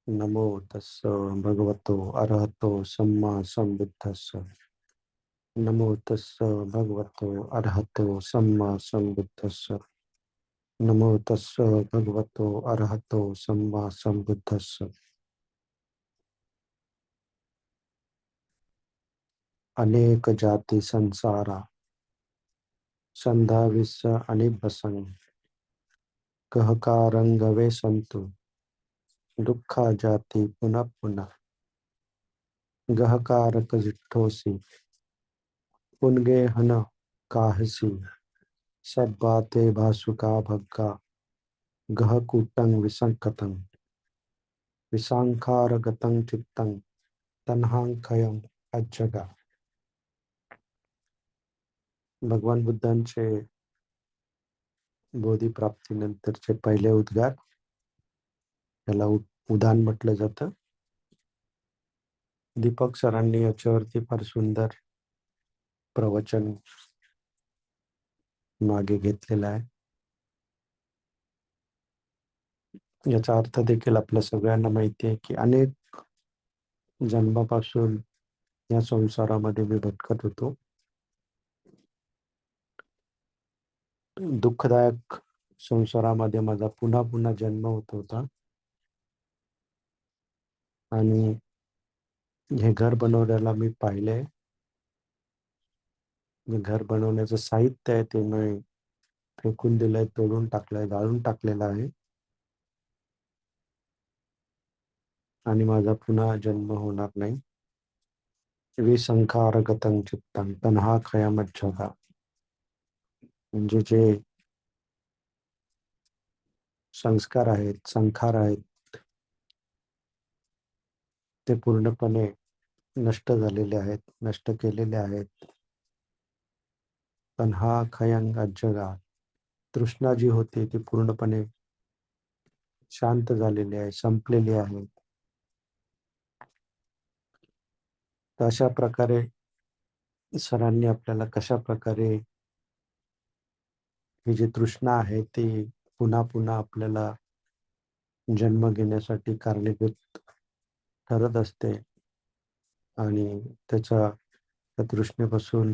नमो तस्स भगवतो अरहतो सम्मा संबुद्धस्स। नमो तस्स भगवतो अरहतो सम्मा संबुद्धस्स। नमो तस्स भगवतो अरहतो सम्मा संबुद्धस्स। अनेक जाति संसारा संधाविस्स अनिबसं कहकारंगवे संतु दुःखा जाति पुनः पुनः गहकारक जिठ्ठोसी पुनगे हन काहसी सब बातें भासुका भग्गा गहकूटं विसंकतं विसांखारगतं चित्तं तन्हांखयं अज्जगा। भगवान बुद्धांचे बोधिप्राप्तीनंतरचे पहिले उद्गार, याला उदान म्हटलं जातं. दीपक सरांनी याच्यावरती फार सुंदर प्रवचन मागे घेतलेला आहे. याचा अर्थ देखील आपल्या सगळ्यांना माहिती आहे की अनेक जन्मापासून या संसारामध्ये मी भटकत होतो. दुःखदायक संसारामध्ये माझा पुन्हा पुन्हा जन्म होत होता आणि हे घर बनवण्याला मी पाहिले. घर बनवण्याचं साहित्य आहे ते मी फेकून दिलंय, तोडून टाकलंय, जाळून टाकलेलं आहे आणि माझा पुन्हा जन्म होणार नाही. विसंखारगतं चित्तं तन्हा खयामज्जगा. म्हणजे जे संस्कार आहेत, संखार आहेत, ते पूर्णपणे नष्ट झालेले आहेत, नष्ट केलेले आहेत. तन्हा खयं अज्जगा. तृष्णा जी होती ती पूर्णपणे शांत झालेली आहे, संपलेली आहे. तर अशा प्रकारे सरांनी आपल्याला कशा प्रकारे ही जी तृष्णा आहे ती पुन्हा पुन्हा आपल्याला जन्म घेण्यासाठी कारणीभूत ठरत असते आणि त्या तृष्णेपासून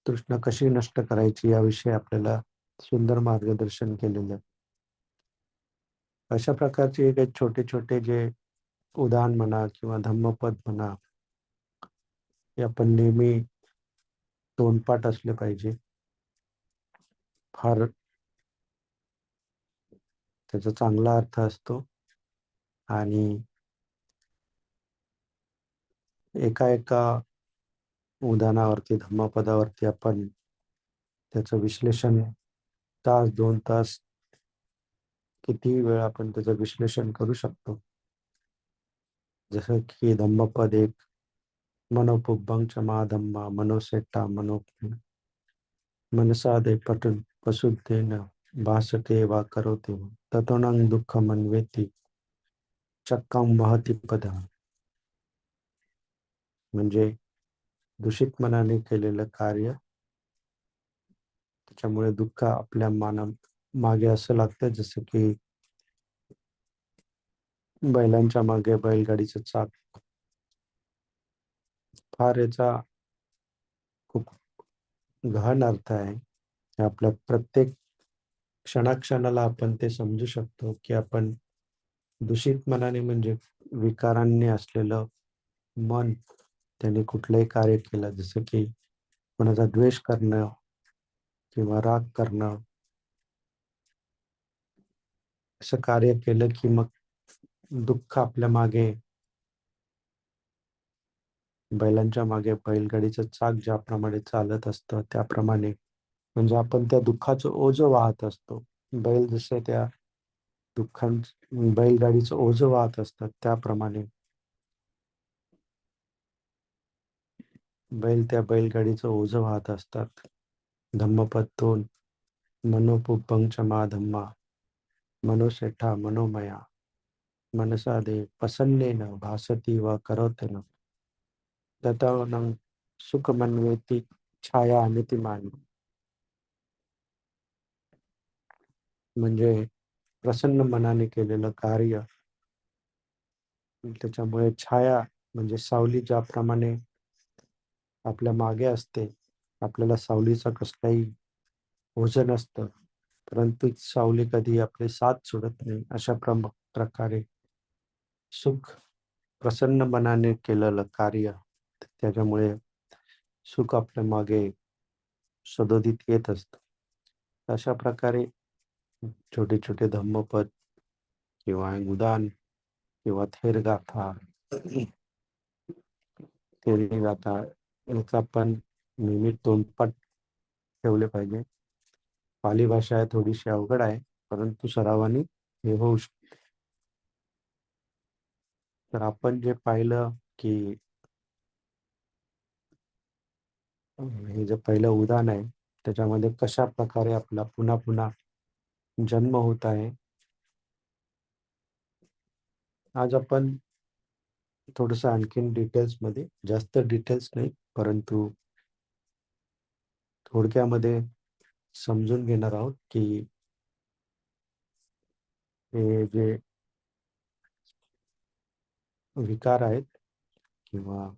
तृष्णा कशी नष्ट करायची याविषयी आपल्याला सुंदर मार्गदर्शन केलेलं आहे. अशा प्रकारचे काही छोटे छोटे जे उदाहरण म्हणा किंवा धम्मपद म्हणा, हे आपण नेहमी तोंडपाठ असले पाहिजे. फार त्याचा चांगला अर्थ असतो आणि एका एका उदाहरणावरती, धम्मपदावरती आपण त्याचं विश्लेषण तास 2 तास कितीही वेळ आपण त्याचं विश्लेषण करू शकतो. जसं की धम्मपद 1, मनोपुब्बं च महाधम्मा मनोसेट्टा मनो मनसा दे पटुन पशुद्धेन भासते वा करोते ततोनं दुःखमन्वेति चक्कं वहति पदम्. म्हणजे दूषित मनाने केलेलं कार्य, त्याच्यामुळे दुःख आपल्या मागे असं लागतं जसं की बैलांच्या मागे बैलगाडीचं चाक. फार याचा खूप गहन अर्थ आहे. आपल्या प्रत्येक क्षणाक्षणाला आपण ते समजू शकतो की आपण दूषित मनाने म्हणजे विकारांनी असलेलं मन, त्याने कुठलंही कार्य केलं, जसं की कोणाचा द्वेष करणं किंवा राग करणं, असं कार्य केलं की मग दुःख आपल्या मागे, बैलांच्या मागे बैलगाडीचं चाक ज्याप्रमाणे चालत असतं त्याप्रमाणे, म्हणजे आपण त्या दुःखाचं ओझं वाहत असतो. बैल जसे त्या बैलगाडीचं ओझं वाहत असतात त्याप्रमाणे बैल त्या बैलगाडीचं ओझं वाहत असतात. धम्मपद 2, मनोपुब्बं च महाधम्मा मनोसेठा मनोमया मनसा दे प्रसन्नेन भासति वा करोति न ततः सुखमन्वेति छाया नीतिमान. म्हणजे प्रसन्न मनाने केलेलं कार्य त्याच्यामुळे छाया म्हणजे सावली ज्याप्रमाणे आपल्या मागे असते, आपल्याला सावलीचं कसलंही ओझं नसतं, परंतु सावली कधी आपली साथ सोडत नाही. अशा प्रकारे सुख प्रसन्न मनाने केलेलं कार्य, त्याच्यामुळे सुख आपल्या मागे सदोदित येत असतं. अशा प्रकारे छोटे छोटे धम्मपद किंवा उदान किंवा थेरगाथा थेरगाथा याचा आपण नेहमी तोंडपाठ ठेवले पाहिजे. पाली भाषा आहे थोडीशी अवघड आहे, परंतु सरावाने हे होऊ शकते. तर आपण जे पाहिलं की हे जे पहिलं उदाहरण आहे त्याच्यामध्ये कशा प्रकारे आपला पुन्हा पुन्हा जन्म होत आहे. आज आपण थोडस आणखीन डिटेल्स मध्ये, जास्त डिटेल्स नाही परंतु थोडक्यामध्ये समजून घेणार आहोत की हे जे विकार आहेत किंवा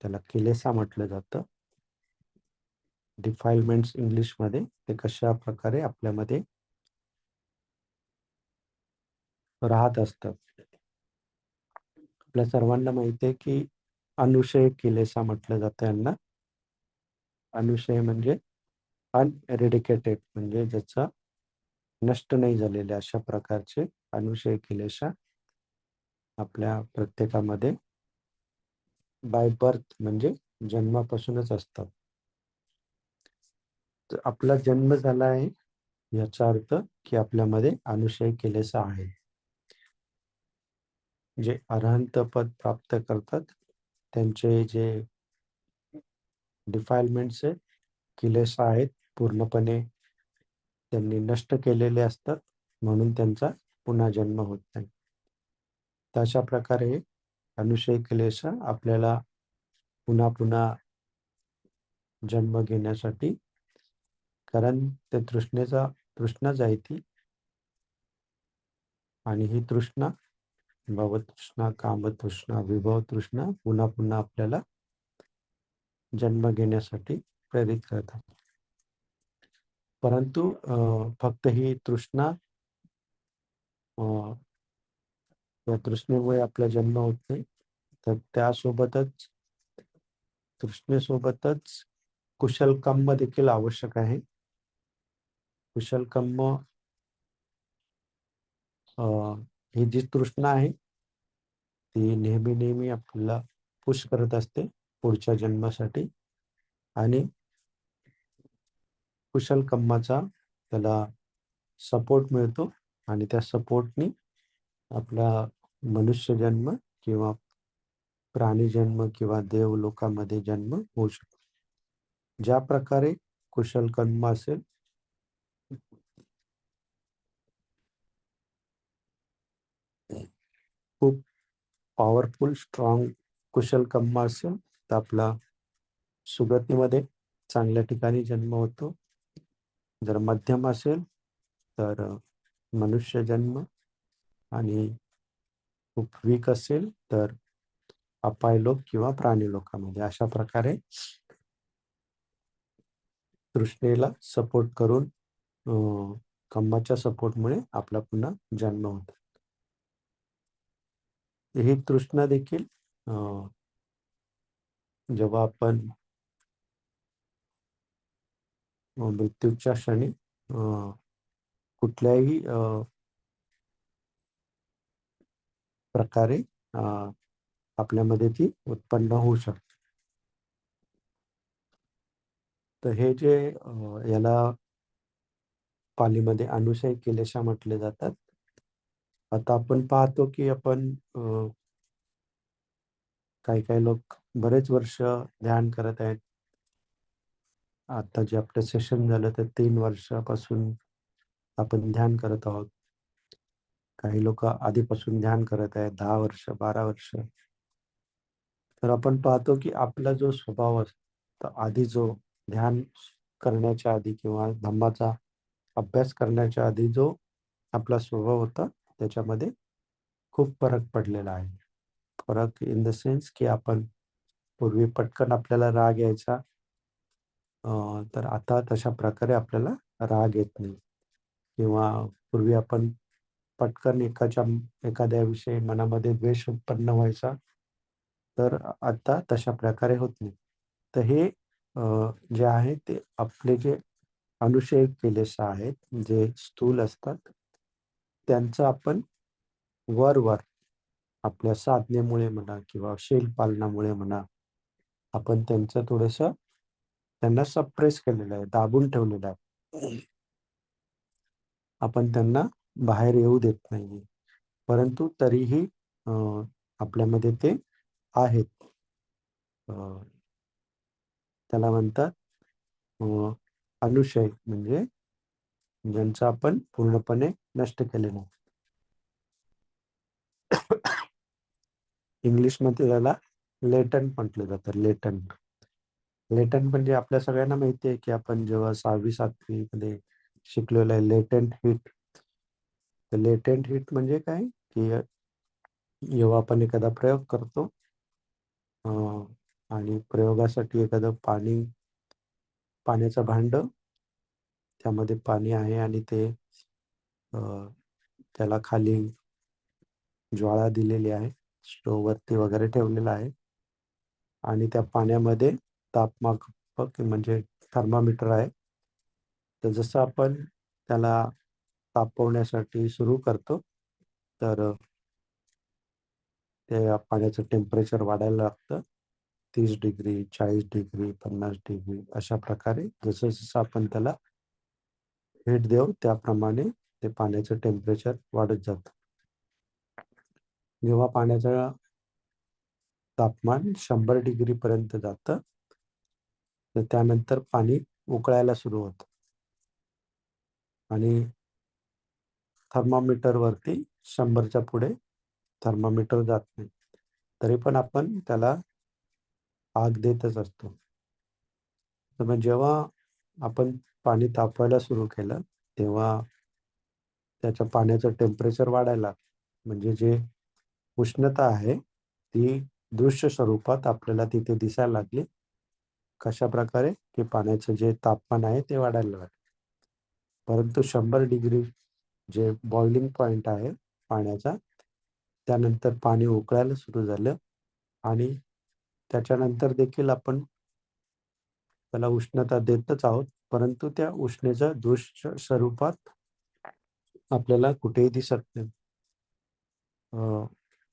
त्याला किलेसा म्हटलं जातं, डिफाईलमेंट्स इंग्लिश मध्ये, ते कशा प्रकारे आपल्यामध्ये राहत असतात. आपल्या सर्वांना माहिती आहे की अनुशय किलेसा म्हटलं जातं यांना. अनुशय म्हणजे अनएरिडिकेटेड, म्हणजे ज्याचा नष्ट नाही झालेले अशा प्रकारचे अनुशय किलेशा आपल्या प्रत्येकामध्ये बाय बर्थ म्हणजे जन्मापासूनच असतात. तर आपला जन्म झाला आहे याचा अर्थ की आपल्यामध्ये अनुशय केलेसा आहे. जे अरहंत पद प्राप्त करतात त्यांचे जे डिफाईलमेंट्स आहेत, किलेसा आहेत, पूर्णपणे त्यांनी नष्ट केलेले असतात, म्हणून त्यांचा पुन्हा जन्म होत नाही. तर अशा प्रकारे अनुशय क्लेश आपल्याला पुन्हा पुन्हा जन्म घेण्यासाठी, कारण ते तृष्णाच आहे ती, आणि ही तृष्णा भवतृष्णा, कामतृष्णा, विभव तृष्णा पुन्हा पुन्हा आपल्याला जन्म घेण्यासाठी प्रेरित करतात. परंतु फक्त ही तृष्णा, या तृष्णेमुळे आपला जन्म होत नाही, तर त्यासोबतच तृष्णेसोबतच कुशल कर्म देखील आवश्यक आहे. कुशल कर्म ही जी तृष्णा आहे ती नेहमी नेहमी आपल्याला पुश करत असते पुढच्या जन्मासाठी, आणि कुशल कर्माचा त्याला सपोर्ट मिळतो, आणि त्या सपोर्टनी आपला मनुष्य जन्म किंवा प्राणी जन्म किंवा देव लोकांमध्ये जन्म होऊ शकतो. ज्या प्रकारे कुशल कर्म असेल, खूप पॉवरफुल स्ट्रॉंग कुशल कर्म असेल तर आपला सुगतीमध्ये चांगल्या ठिकाणी जन्म होतो. जर मध्यम असेल तर मनुष्य जन्म, आणि खूप वीक असेल तर अपाय लोक किंवा प्राणी लोकांमध्ये. अशा प्रकारे तृष्णेला सपोर्ट करून कर्माच्या सपोर्टमुळे आपला पुन्हा जन्म होतो. ही तृष्णा देखील जेव्हा आपण मृत्यूच्या क्षणी कुठल्याही प्रकारे आपल्यामध्ये ती उत्पन्न होऊ शकते. तर हे जे याला पालीमध्ये अनुशय केलेशा म्हटले जातात. आता आपण पाहतो की आपण काही काही लोक बरेच वर्ष ध्यान करत आहेत. आता जे आपलं सेशन झालं तर 3 वर्षापासून आपण ध्यान करत आहोत. काही लोक आधीपासून ध्यान करत आहेत 10 वर्ष, 12 वर्ष. तर आपण पाहतो की आपला जो स्वभाव असतो आधी, जो ध्यान करण्याच्या आधी किंवा धम्माचा अभ्यास करण्याच्या आधी जो आपला स्वभाव होता, त्याच्यामध्ये खूप फरक पडलेला आहे. फरक इन द सेन्स की आपण पूर्वी पटकन आपल्याला राग यायचा, तर आता तशा प्रकारे आपल्याला राग येत नाही. किंवा पूर्वी आपण पटकन एखाद्याविषयी मनामध्ये द्वेष उत्पन्न व्हायचा, तर आता तशा प्रकारे होत नाही. तर हे जे आहे ते आपले जे अनुशयिक केलेस आहेत, जे स्थूल असतात, त्यांचं आपण वर आपल्या साधनेमुळे म्हणा किंवा शीलपालनामुळे म्हणा, आपण त्यांचं थोडंसं त्यांना सप्रेस केलेलं आहे, दाबून ठेवलेलं आहे. आपण त्यांना बाहेर येऊ देत नाहीये. परंतु तरीही आपल्यामध्ये ते आहेत. अ, त्याला म्हणतात अनुशय, म्हणजे ज्यांचं आपण पूर्णपणे नष्ट केले नाही. इंग्लिशमध्ये त्याला लेटंट म्हटलं जातं. लेटंट लेटंट म्हणजे आपल्या सगळ्यांना माहिती आहे की आपण जेव्हा 6वी-7वी मध्ये शिकलेलं आहे लेटेंट हीट. तर लेटेंट हीट म्हणजे काय, की जेव्हा आपण एखादा प्रयोग करतो आणि प्रयोगासाठी एखादं पाण्याचं भांड, त्यामध्ये पाणी आहे आणि ते त्याला खाली ज्वाळा दिलेली आहे, स्टोव्हवरती वगैरे ठेवलेला आहे आणि त्या पाण्यामध्ये तापमापक म्हणजे थर्मामीटर आहे. तर जसं आपण त्याला तापवण्यासाठी सुरू करतो, तर त्या पाण्याचं टेम्परेचर वाढायला लागतं. 30 डिग्री, 40 डिग्री, 50 डिग्री अशा प्रकारे जसं आपण त्याला हीट देऊ त्याप्रमाणे ते पाण्याचं टेम्परेचर वाढत जातं. जेव्हा पाण्याचं तापमान 100 डिग्रीपर्यंत जातं, तर त्यानंतर पाणी उकळायला सुरू होतं आणि थर्मामीटरवरती 100च्या पुढे थर्मामीटर जात नाही. तरी पण आपण त्याला आग देतच असतो. तर मग जेव्हा आपण पाणी तापवायला सुरू केलं, तेव्हा त्याच्या पाण्याचं टेम्परेचर वाढायला लागलं. म्हणजे जे उष्णता आहे, ती दृश्य स्वरूपात आपल्याला तिथे दिसायला लागली. कशाप्रकारे? की पाण्याचं जे तापमान आहे ते वाढायला लागलं. परंतु 100 डिग्री जे बॉइलिंग पॉइंट आहे पाण्याचा, त्यानंतर पाणी उकळायला सुरू झालं आणि त्याच्यानंतर देखील आपण त्याला उष्णता देतच आहोत, परंतु त्या उष्णेचं दृश्य स्वरूपात आपल्याला कुठेही दिसत नाही.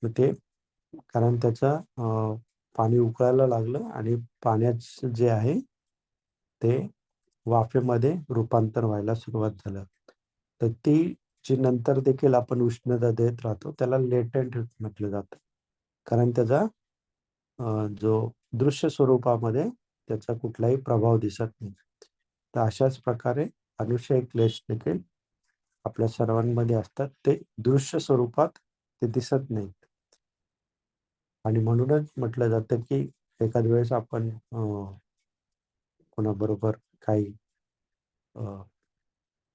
मग ते कारण पाणी उकळायला लागलं आणि पाण्याचं जे आहे ते वाफेमध्ये रूपांतर व्हायला सुरुवात झालं. तर ती जी नंतर देखील आपण उष्णता देत राहतो, त्याला लेटेंट हीट म्हटलं जातं. कारण त्याचा जो दृश्य स्वरूपामध्ये त्याचा कुठलाही प्रभाव दिसत नाही. तर अशाच प्रकारे अनुशय क्लेश देखील आपल्या सर्वांमध्ये असतात. ते दृश्य स्वरूपात ते दिसत नाहीत. आणि म्हणूनच म्हटलं जातं की एखाद्या वेळेस आपण कोणाबरोबर काही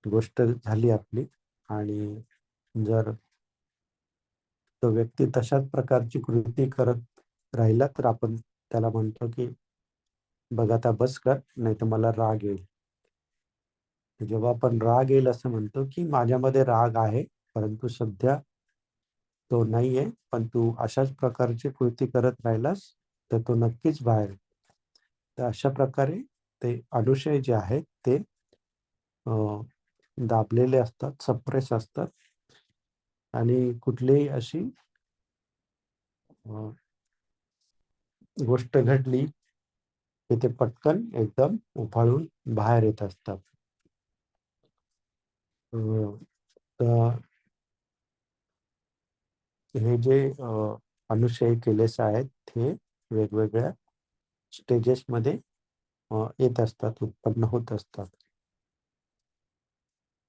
गोष्ट झाली आपली आणि जर तो व्यक्ती तशाच प्रकारची कृती करत राहिला, तर आपण त्याला म्हणतो की बघ आता बस कर, नाहीतर मला राग येईल. जेव्हा आपण राग येईल असं म्हणतो की माझ्यामध्ये राग आहे, परंतु सध्या तो नाहीये, पण तू अशाच प्रकारची कृती करत राहिलास तर तो नक्कीच बाहेर येईल. तर अशा प्रकारे ते अनुशय जे आहेत ते दाबलेले असतात, सप्रेस असतात आणि कुठलीही अशी गोष्ट घडली की ते पटकन एकदम उफाळून बाहेर येत असतात. तर हे जे अनुशयी केलेस आहेत, हे वेगवेगळ्या स्टेजेसमध्ये येत असतात, उत्पन्न होत असतात.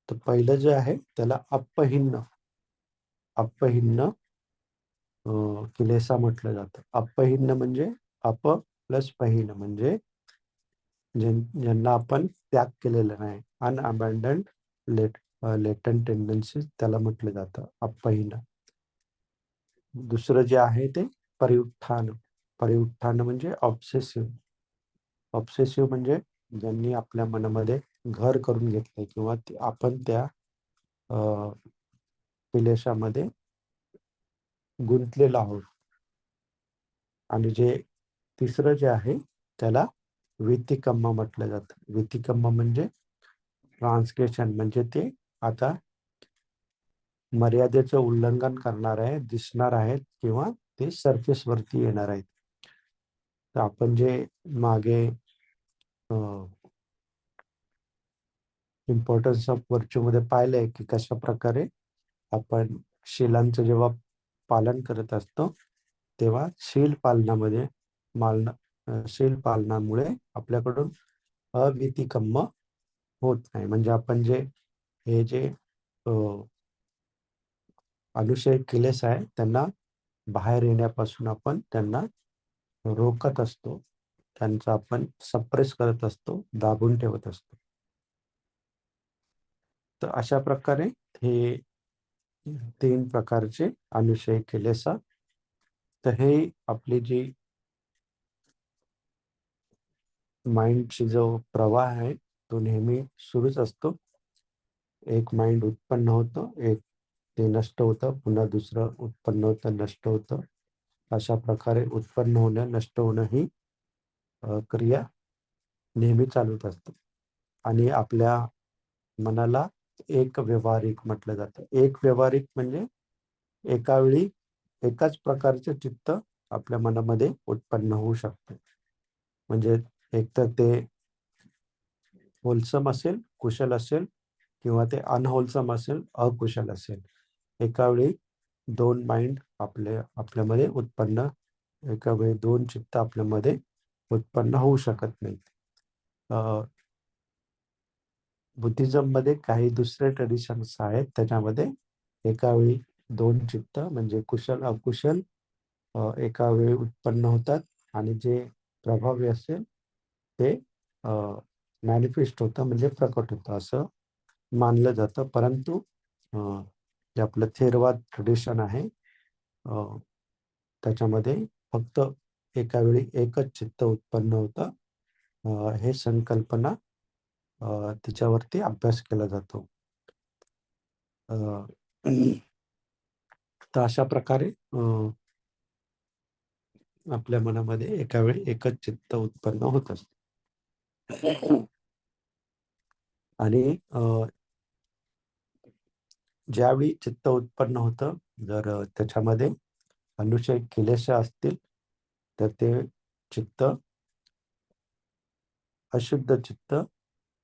तर पहिलं जे आहे त्याला अपहिन्न अपहिन्न किलेसा म्हटलं जातं. अपहिन्न म्हणजे अप प्लस पहिन म्हणजे ज्यांना आपण त्याग केलेला नाही. अनअबॅन्डन्ड लेटंट टेंडन्सीज त्याला म्हटलं जातं अपहिन्न. दुसरं जे आहे ते परिउत्थान. परिउत्थान म्हणजे ऑब्सेसिव्ह. ऑब्सेसिव्ह म्हणजे ज्यांनी आपल्या मनामध्ये घर करून घेतलंय किंवा आपण त्या अ, क्लेशामध्ये गुंतलेलो आहोत. आणि जे तिसरं जे आहे त्याला वितिकम्म म्हटलं जातं. वितिकम्म म्हणजे ट्रान्सग्रेशन, म्हणजे ते आता मर्यादेचं उल्लंघन करणार आहे, दिसणार आहेत किंवा ते सरफेस वरती येणार आहेत. तर आपण जे मागे इम्पॉर्टन्स ऑफ व्हर्च्यू मध्ये पाहिलंय की कशा प्रकारे आपण शीलांचं जेव्हा पालन करत असतो तेव्हा शील पालनामध्ये शील पालनामुळे आपल्याकडून अवितिकम्म होत नाही. म्हणजे आपण जे हे जे अनुषय केलेस आहे त्यांना बाहेर येण्यापासून आपण त्यांना रोखत असतो, त्यांचा आपण सप्रेस करत असतो, दाबून ठेवत असतो. तर अशा प्रकारे हे 3 प्रकारचे अनुषय केलेस. तर हे आपली जी माइंडची जो प्रवाह आहे तो नेहमी सुरूच असतो. एक माइंड उत्पन्न होतं, एक ते नष्ट होतं, पुन्हा दुसरं उत्पन्न होतं, नष्ट होतं. अशा प्रकारे उत्पन्न होणं, नष्ट होणं ही क्रिया नेहमी चालूच असते. आणि आपल्या मनाला एक व्यवहारिक म्हटलं जातं. एक व्यवहारिक म्हणजे एका वेळी एकाच प्रकारचे चित्त आपल्या मनामध्ये उत्पन्न होऊ शकते. म्हणजे एकतर ते होलसम असेल, कुशल असेल, किंवा ते अनहोलसम असेल, अकुशल असेल. एका वेळी 2 माइंड आपल्यामध्ये उत्पन्न, एका वेळी 2 चित्त आपल्यामध्ये उत्पन्न होऊ शकत नाही. बुद्धिझम मध्ये काही दुसरे ट्रेडिशन्स आहेत त्याच्यामध्ये एका वेळी 2 चित्त म्हणजे कुशल अकुशल एका वेळी उत्पन्न होतात आणि जे प्रभावी असेल ते मॅनिफेस्ट होतं, म्हणजे प्रकट होतं असं मानलं जातं. परंतु जे आपलं थेरवाद ट्रेडिशन आहे त्याच्यामध्ये फक्त एका वेळी एकच चित्त उत्पन्न होतं. हे संकल्पना तिच्यावरती अभ्यास केला जातो. तर अशा प्रकारे आपल्या मनामध्ये एका वेळी एकच चित्त उत्पन्न होत असते. आणि ज्यावेळी चित्त उत्पन्न होतं, जर त्याच्यामध्ये अनुषय क्लेश असतील तर ते चित्त अशुद्ध चित्त,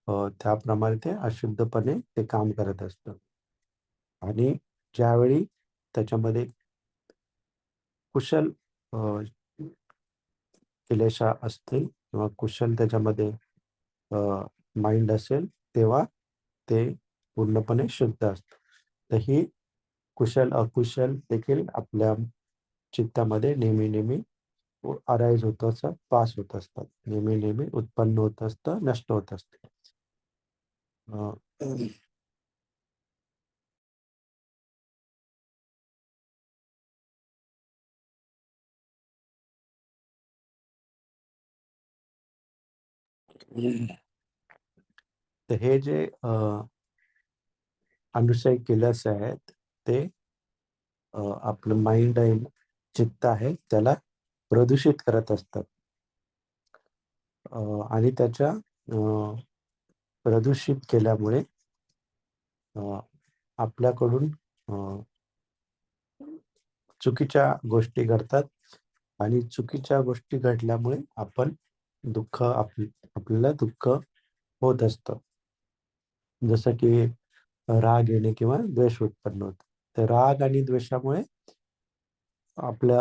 त्याप्रमाणे ते अशुद्धपणे ते काम करत असतं. आणि ज्यावेळी त्याच्यामध्ये कुशल क्लेश असतील किंवा कुशल त्याच्यामध्ये माइंड असेल तेव्हा ते पूर्णपणे शुद्ध असतं. तर ही कुशल अकुशल देखील आपल्या चित्तामध्ये नेहमी नेहमी अराईज होत असतात, पास होत असतात, नेहमी नेहमी उत्पन्न होत असतं, नष्ट होत असतं. तर हे जे अनुषय केलंस आहेत ते आपलं माइंड आहे, चित्त आहे, त्याला प्रदूषित करत असतात. आणि त्याच्या प्रदूषित केल्यामुळे आपल्याकडून चुकीच्या गोष्टी घडतात आणि चुकीच्या गोष्टी घडल्यामुळे आपण आपल्याला दुःख होत असतं. जसं की राग येणे किंवा द्वेष उत्पन्न होत. तर राग आणि द्वेषामुळे आपल्या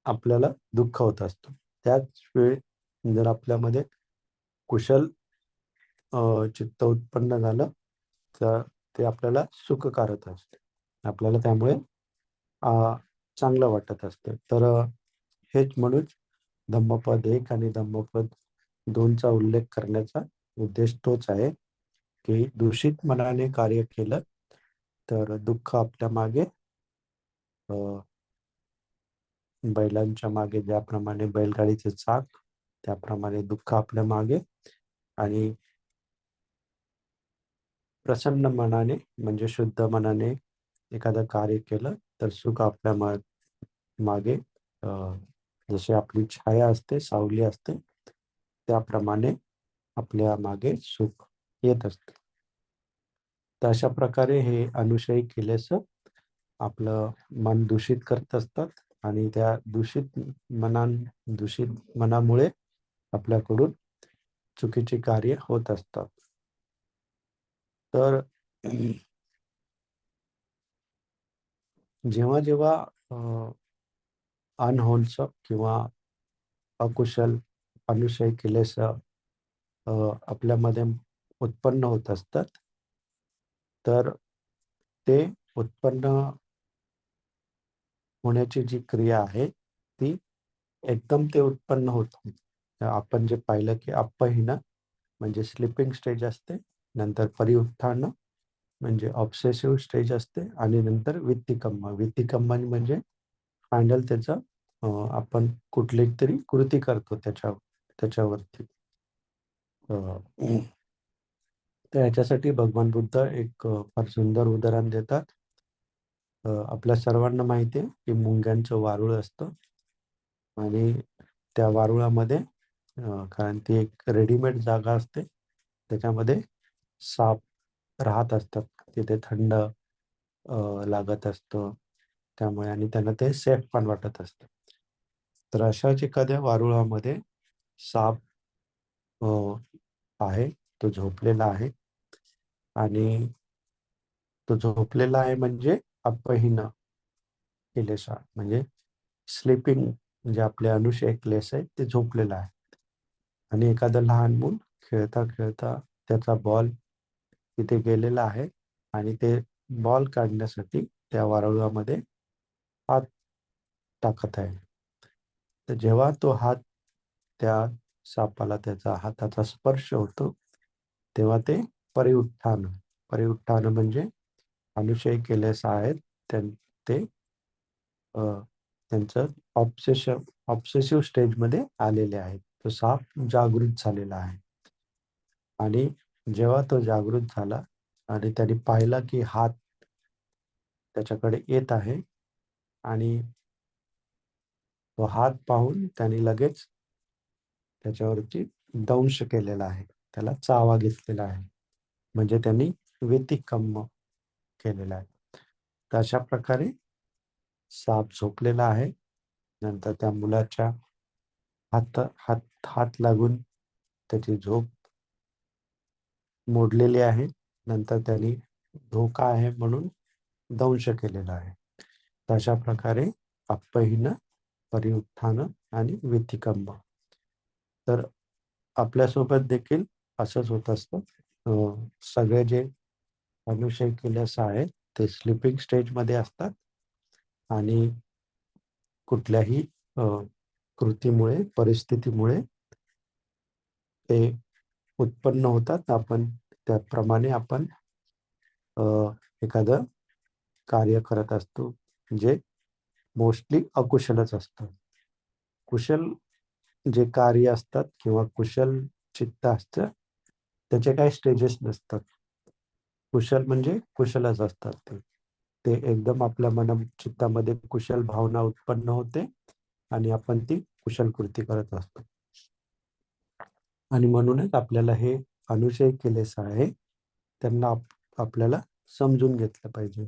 आपल्याला दुःख होत असतं. त्याच वेळी जर आपल्यामध्ये कुशल चित्त उत्पन्न झालं तर ते आपल्याला सुखकारक असते. आपल्याला त्यामुळे चांगलं वाटत असते. तर हेच म्हणून धम्मपद 1 आणि धम्मपद 2 चा उल्लेख करण्याचा उद्देश तोच आहे की दूषित मनाने कार्य केलं तर दुःख आपल्या मागे बैलांच्या मागे ज्याप्रमाणे बैलगाडीचे चाक, त्याप्रमाणे दुःख आपल्या मागे, आणि प्रसन्न मनाने म्हणजे शुद्ध मनाने एखादं कार्य केलं तर सुख आपल्या मागे जशी आपली छाया असते, सावली असते, त्याप्रमाणे आपल्या मागे सुख येत असते. तर अशा प्रकारे हे अनुशयी केल्यास आपलं मन दूषित करत असतात आणि त्या दूषित मनामुळे आपल्याकडून चुकीची कार्य होत असतात. तर जेव्हा जेव्हा अनहोलसम किंवा अकुशल अनुशय केल्यास आपल्यामध्ये उत्पन्न होत असतात, तर ते उत्पन्न होण्याची जी क्रिया आहे ती एकदम ते उत्पन्न होत नाही. आपण जे पाहिलं की अपहिन म्हणजे स्लीपिंग स्टेज असते, नंतर परिउत्थान म्हणजे ऑब्सेसिव्ह स्टेज असते, आणि नंतर वित्तिकम्म म्हणजे फायनल त्याचं आपण कुठली तरी कृती करतो त्याच्यावरती. तर याच्यासाठी भगवान बुद्ध एक फार सुंदर उदाहरण देतात. आपल्या सर्वांना माहिती आहे की मुंग्यांचं वारुळ असतं, आणि त्या वारुळामध्ये कारण ती एक रेडीमेड जागा असते, त्याच्यामध्ये साप राहत असतात. तिथे थंड लागत असतं त्यामुळे, आणि त्यांना ते सेफ पण वाटत असतं. तर अशाच एखाद्या वारुळामध्ये साप आहे, तो झोपलेला आहे, आणि तो झोपलेला आहे म्हणजे अपहीन केलेसा म्हणजे स्लीपिंग, म्हणजे आपले अनुशय क्लेश आहे ते झोपलेलं आहे. आणि एखादं लहान मूल खेळता खेळता त्याचा बॉल तिथे गेलेला आहे, आणि ते बॉल काढण्यासाठी त्या वारुळामध्ये हात टाकत आहे. तर जेव्हा तो हात त्या सापाला त्याचा हाताचा स्पर्श होतो, तेव्हा ते परिउत्थान परिउत्थान म्हणजे अनुशय केलेस आहेत ते त्यांचं ऑब्सेसिव्ह स्टेजमध्ये आलेले आहेत. तो साप जागृत झालेला आहे, आणि जेव्हा तो जागृत झाला आणि त्यांनी पाहिला की हात त्याच्याकडे येत आहे, आणि तो हात पाहून त्यांनी लगेच त्याच्यावरती दंश केलेला आहे, त्याला चावा घेतलेला आहे, म्हणजे त्यांनी व्यतिकम्म केलेला आहे. तर अशा प्रकारे साप झोपलेला आहे, नंतर त्या मुलाच्या हात हात हात लागून त्याची झोप मोडलेली आहे, नंतर त्यांनी धोका आहे म्हणून दंश केलेला आहे. तशा प्रकारे अपहीन, परिउत्थान आणि व्यतिकम्म. तर आपल्यासोबत देखील असंच होत असतं. सगळे जे अनुशय केलेस आहेत ते स्लीपिंग स्टेजमध्ये असतात, आणि कुठल्याही कृतीमुळे, परिस्थितीमुळे ते उत्पन्न होतात. त्याप्रमाणे आपण एखादं कार्य करत असतो, जे मोस्टली अकुशलच असतं. कुशल जे कार्य असतात किंवा कुशल चित्त असतं, त्याचे काही स्टेजेस नसतात. कुशल म्हणजे कुशलच असतात ते. ते एकदम आपल्या चित्तामध्ये कुशल भावना उत्पन्न होते, आणि आपण ती कुशल कृती करत असतो. आणि म्हणूनच आपल्याला हे अनुशय केलेस आहे त्यांना आपल्याला समजून घेतलं पाहिजे.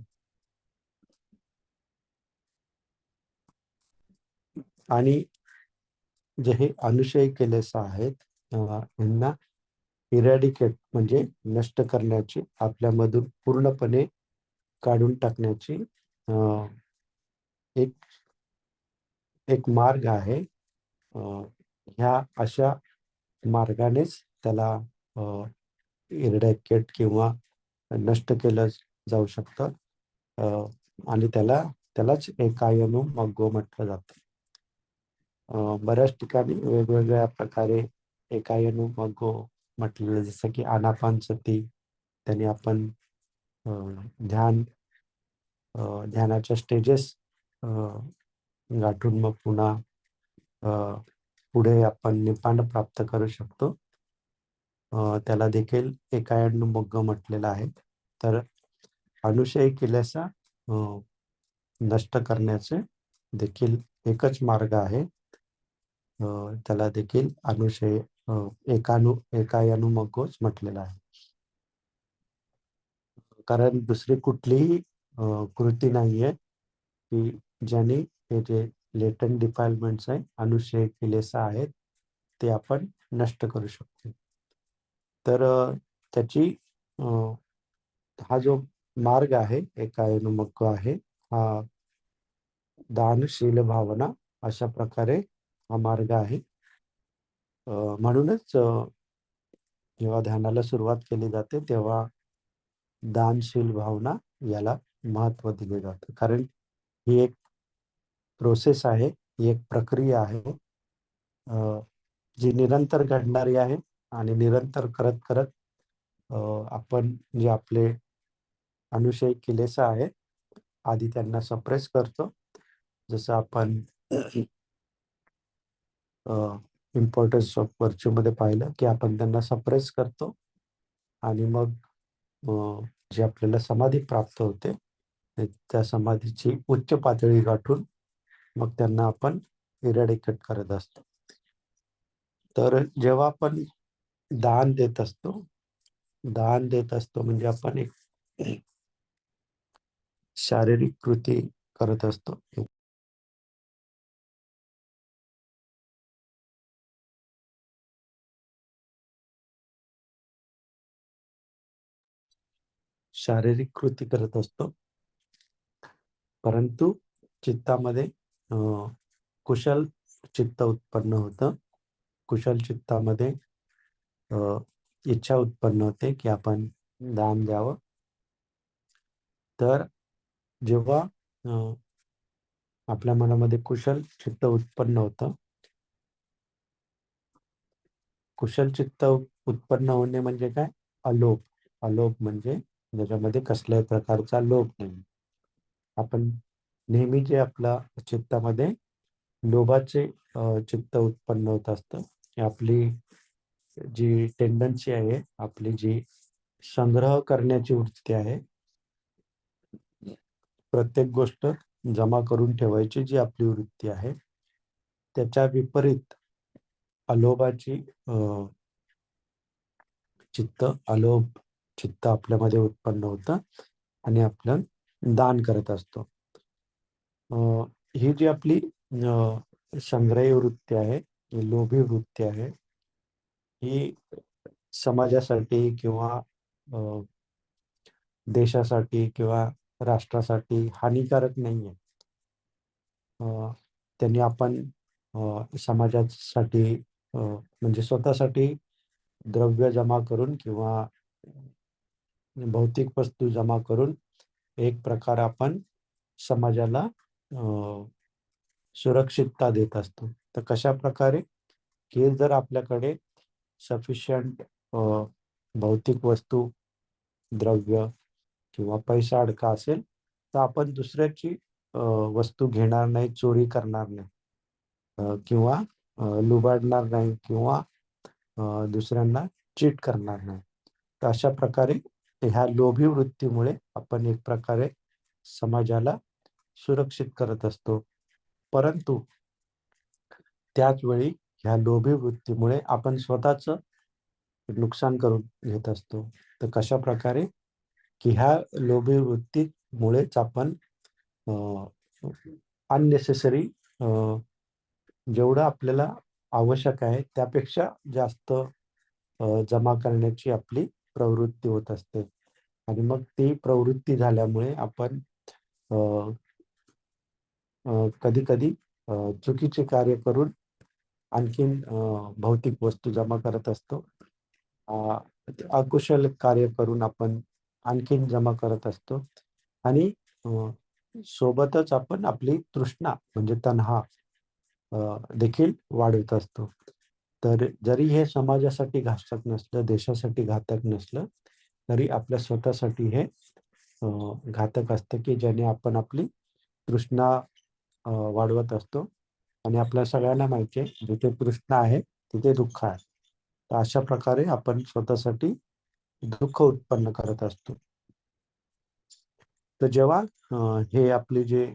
आणि जे हे अनुशयी केलेस आहेत यांना इरॅडिकेट म्हणजे नष्ट करण्याची, आपल्यामधून पूर्णपणे काढून टाकण्याची एक एक मार्ग आहे. ह्या अशा मार्गानेच त्याला इरॅडिकेट किंवा नष्ट केलं जाऊ शकतं, आणि त्यालाच एकायनो मग्गो म्हटलं जातं. बऱ्याच ठिकाणी वेगवेगळ्या प्रकारे एकायनो मग्गो म्हटलेलं, जसं की आनापानसती, त्याने आपण ध्यानाच्या स्टेजेस गाठून मग पुन्हा पुढे आपण निपांड प्राप्त करू शकतो. त्याला देखील एकायनोमग्ग म्हटलेलं आहे. तर अनुशयी केल्याचा नष्ट करण्याचे देखील एकच मार्ग आहे. त्याला देखील अनुशय एकायनुमग्गोच म्हटलेलं आहे. कारण दुसरी कुठलीही कृती नाहीये की ज्याने हे जे लेटंट डिफाइलमेंट्स आहे, अनुशय केलेसा आहेत, ते आपण नष्ट करू शकतो. तर त्याची हा जो मार्ग आहे, एकायनुमग्ग आहे, हा दानशील भावना अशा प्रकारे हा मार्ग आहे. म्हणूनच जेव्हा ध्यानाला सुरुवात केली जाते तेव्हा दानशील भावना याला महत्व दिले जाते. कारण ही एक प्रोसेस आहे, ही एक प्रक्रिया आहे, जी निरंतर घडणारी आहे. आणि निरंतर करत करत आपण जे आपले अनुशयी केलेस आहे आधी त्यांना सप्रेस करतो. जसं आपण इम्पॉर्टन्स ऑफ व्हर्च्यू मध्ये पाहिलं की आपण त्यांना सप्रेस करतो आणि मग जे आपल्याला समाधी प्राप्त होते त्या समाधीची उच्च पातळी गाठून मग त्यांना आपण इरॅडिकेट करत असतो. तर जेव्हा आपण दान देत असतो म्हणजे आपण एक शारीरिक कृती करत असतो. शारीरिक कृती करत असतो, परंतु चित्तामध्ये कुशल चित्त उत्पन्न होतं. कुशल चित्तामध्ये इच्छा उत्पन्न होते की आपण दान द्यावं. तर जेव्हा आपल्या मनामध्ये कुशल चित्त उत्पन्न होतं, कुशल चित्त उत्पन्न होणे म्हणजे काय? अलोभ. अलोभ म्हणजे ज्याच्यामध्ये कसल्याही प्रकारचा लोभ नाही. आपण नेहमी जे आपल्या चित्तामध्ये लोभाचे चित्त उत्पन्न होत असतं, आपली जी टेंडन्सी आहे, आपली जी संग्रह करण्याची वृत्ती आहे, प्रत्येक गोष्ट जमा करून ठेवायची जी आपली वृत्ती आहे, त्याच्या विपरीत अलोभाची अलोभ चित्त आपल्यामध्ये उत्पन्न होतं आणि आपण दान करत असतो. ही जी आपली संग्रही वृत्ती आहे, ही लोभी वृत्ती आहे, ही समाजासाठी किंवा देशासाठी किंवा राष्ट्रासाठी हानिकारक नाही आहे. त्यांनी आपण समाजासाठी म्हणजे स्वतःसाठी द्रव्य जमा करून किंवा भौतिक वस्तू जमा करून एक प्रकार आपण समाजाला सुरक्षितता देत असतो. तर कशा प्रकारे की जर आपल्याकडे सफिशियंट भौतिक वस्तू, द्रव्य किंवा पैसा अडका असेल तर आपण दुसऱ्याची वस्तू घेणार नाही, चोरी करणार नाही, किंवा लुबाडणार नाही किंवा दुसऱ्यांना चीट करणार नाही. तर अशा प्रकारे ह्या लोभी वृत्तीमुळे आपण एक प्रकारे समाजाला सुरक्षित करत असतो. परंतु त्याच वेळी ह्या लोभी वृत्तीमुळे आपण स्वतःच नुकसान करून घेत असतो. तर कशा प्रकारे की ह्या लोभी वृत्तीमुळेच आपण अननेसेसरी जेवढं आपल्याला आवश्यक आहे त्यापेक्षा जास्त जमा करण्याची आपली प्रवृत्ती होत असते. आणि मग ती प्रवृत्ती झाल्यामुळे आपण कधी कधी चुकीचे कार्य करून आणखीन भौतिक वस्तू जमा करत असतो. अकुशल कार्य करून आपण आणखीन जमा करत असतो आणि सोबतच आपण आपली तृष्णा म्हणजे तन्हा देखील वाढवत असतो. तर जरी हे समाजासाठी घातक नसलं, देशासाठी घातक नसलं, तरी आपल्या स्वतःसाठी हे घातक असतं की ज्याने आपण आपली तृष्णा वाढवत असतो. आणि आपल्या सगळ्यांना माहिती आहे, जिथे कृष्ण आहे तिथे दुःख आहे. तर अशा प्रकारे आपण स्वतःसाठी दुःख उत्पन्न करत असतो. तर जेव्हा हे आपले जे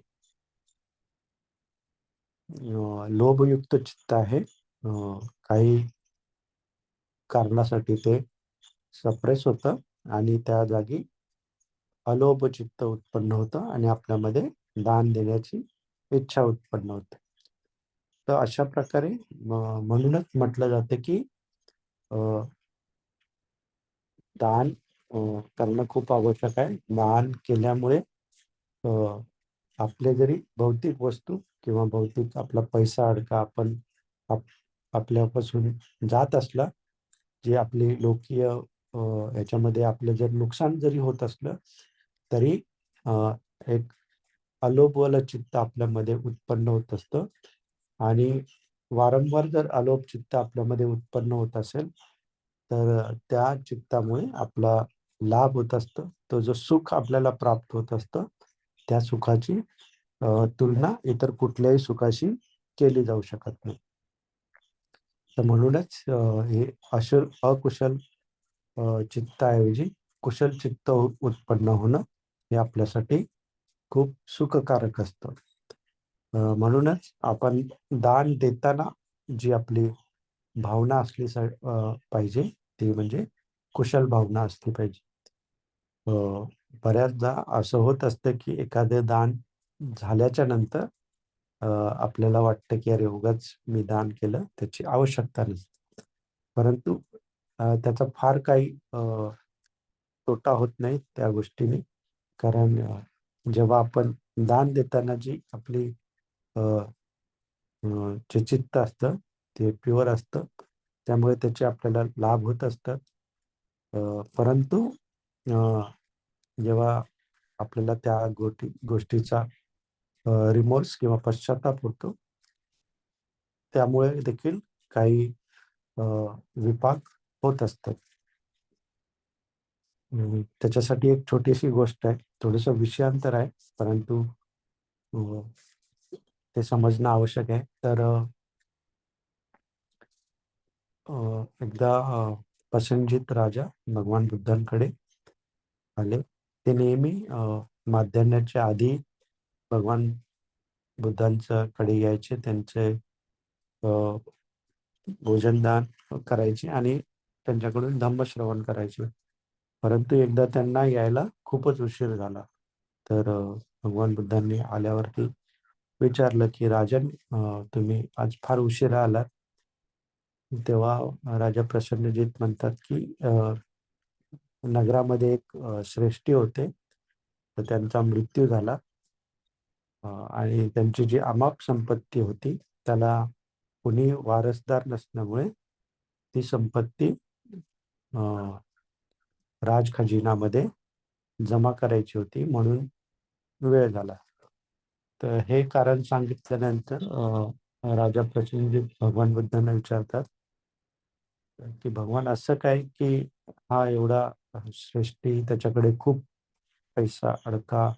लोभयुक्त चित्त आहे, काही कारणासाठी ते सप्रेस होतं आणि त्या जागी अलोभ चित्त उत्पन्न होतं आणि आपल्यामध्ये दान देण्याची इच्छा उत्पन्न होते. तर अशा प्रकारे म्हणूनच म्हटलं जातं की अ, दान करणं खूप आवश्यक आहे. दान केल्यामुळे अ, आपले जरी भौतिक वस्तू किंवा भौतिक आपला पैसा अडका आपण आप आपल्यापासून जात असला, जे आपली लोकीय याच्यामध्ये आपलं जर नुकसान जरी होत असलं, तरी अ, एक अलोभवालं चित्त आपल्यामध्ये उत्पन्न होत असतं. आणि वारंवार जर अलोभ चित्त आपल्यामध्ये उत्पन्न होत असेल, तर त्या चित्तामुळे आपला लाभ होत असतं. तो जो सुख आपल्याला प्राप्त होत असतं, त्या सुखाची तुलना इतर कुठल्याही सुखाशी केली जाऊ शकत नाही. तर म्हणूनच हे अकुशल चित्ताऐवजी कुशल चित्त उत्पन्न होणं हे आपल्यासाठी खूप सुखकारक असतं. म्हणूनच आपण दान देताना जी आपली भावना पाहिजे, ती म्हणजे कुशल भावना असली पाहिजे. अ, बऱ्याचदा असं होत असतं की एखादं दान झाल्याच्या नंतर आपल्याला वाटतं की अरे उगाच मी दान केलं, त्याची आवश्यकता नसते. परंतु त्याचा फार काही तोटा होत नाही त्या गोष्टीने. कारण जेव्हा आपण दान देताना जी आपली अ, अ, जे चित्त असतं ते प्युअर असतं, त्यामुळे त्याचे आपल्याला लाभ होत असतात. परंतु अ, जेव्हा आपल्याला त्या गोष्टीचा रिमोर्स किंवा पश्चाताप होतो, त्यामुळे देखील काही अ, विपाक होत असतात. त्याच्यासाठी एक छोटीशी गोष्ट आहे, थोडंसं विषयांतर आहे, परंतु अ, ते समजणं आवश्यक आहे. तर एकदा प्रसेनजित राजा भगवान बुद्धांकडे आले. ते नेहमी माध्यान्हाच्या आधी भगवान बुद्धांच्या कडे यायचे. त्यांचे अ, भोजनदान करायचे आणि त्यांच्याकडून धम्मश्रवण करायचे. परंतु एकदा त्यांना यायला खूपच उशीर झाला. तर भगवान बुद्धांनी आल्यावरती विचारलं, की "राजन, तुम्ही आज फार उशिरा आलात." तेव्हा राजा प्रसन्नजित म्हणतात, की नगरामध्ये एक श्रेष्ठी होते, तर त्यांचा मृत्यू झाला. आणि त्यांची जी अमाप संपत्ती होती, त्याला कोणी वारसदार नसल्यामुळे ती संपत्ती अ, राजखजिनामध्ये जमा करायची होती, म्हणून वेळ झाला. तर हे कारण सांगितल्यानंतर राजा प्रसेनजित भगवान बुद्धांना विचारतात, की भगवान असं काय, की हा एवढा श्रेष्ठी, त्याच्याकडे खूप पैसा अडका,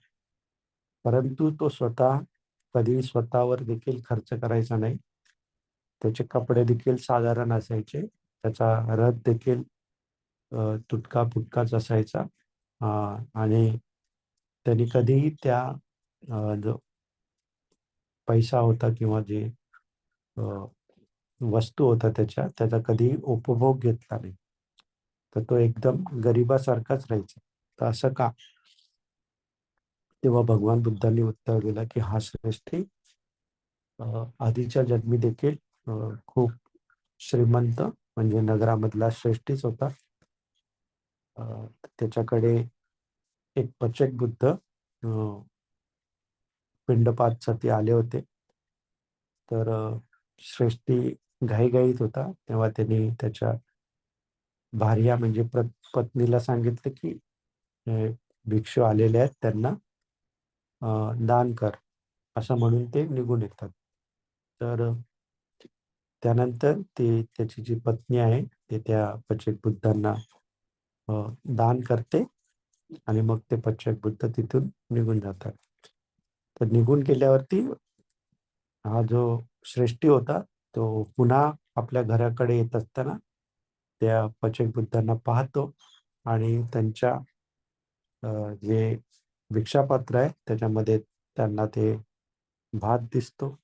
परंतु तो स्वतः कधी स्वतःवर देखील खर्च करायचा नाही. त्याचे कपडे देखील साधारण असायचे. त्याचा रथ देखील तुटका-फुटकाच असायचा. अ, आणि त्यांनी कधीही त्या जो पैसा होता किंवा जे अ, वस्तू होता त्याचा कधीही उपभोग घेतला नाही. तर तो एकदम गरिबासारखाच राहायचा. तर असं का? तेव्हा भगवान बुद्धांनी उत्तर दिलं, की हा श्रेष्ठी आधीच्या जन्मी देखील खूप श्रीमंत म्हणजे नगरामधला श्रेष्ठीच होता. अ, त्याच्याकडे एक पचक बुद्ध पिंडपातसाठी आले होते. तर श्रेष्ठी घाईघाईत होता. तेव्हा त्यांनी त्याच्या भार्या म्हणजे पत्नीला सांगितलं, की भिक्षू आलेले आहेत, त्यांना दान कर, असं म्हणून ते निघून येतात. तर त्यानंतर त्याची जी पत्नी आहे, ते त्या पचक बुद्धांना दान करते आणि मग ते पचक बुद्ध तिथून निघून जातात. तर निघून गेल्यावरती हा जो श्रेष्ठी होता तो पुन्हा आपल्या घराकडे येत असताना त्या पचक बुद्धांना पाहतो आणि त्यांच्या जे भिक्षापात्र आहे त्याच्यामध्ये त्यांना ते भात दिसतो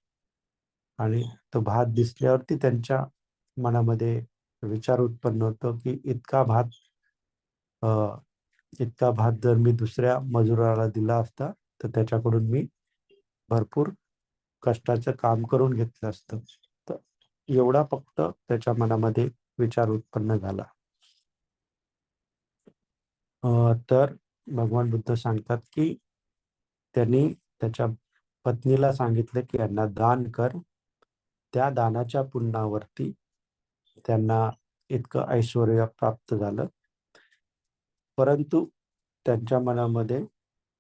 आणि तो भात दिसल्यावरती त्यांच्या मनामध्ये विचार उत्पन्न होतो की अ, इतका भात जर मी दुसऱ्या मजुराला दिला असता तर त्याच्याकडून मी भरपूर कष्टाचं काम करून घेतलं असतं. तर एवढा फक्त त्याच्या मनामध्ये विचार उत्पन्न झाला. तर भगवान बुद्ध सांगतात की त्यांनी त्याच्या पत्नीला सांगितलं की यांना दान कर. त्या दानाच्या पुण्यावरती त्यांना इतकं ऐश्वर्य प्राप्त झालं. परंतु त्यांच्या मनामध्ये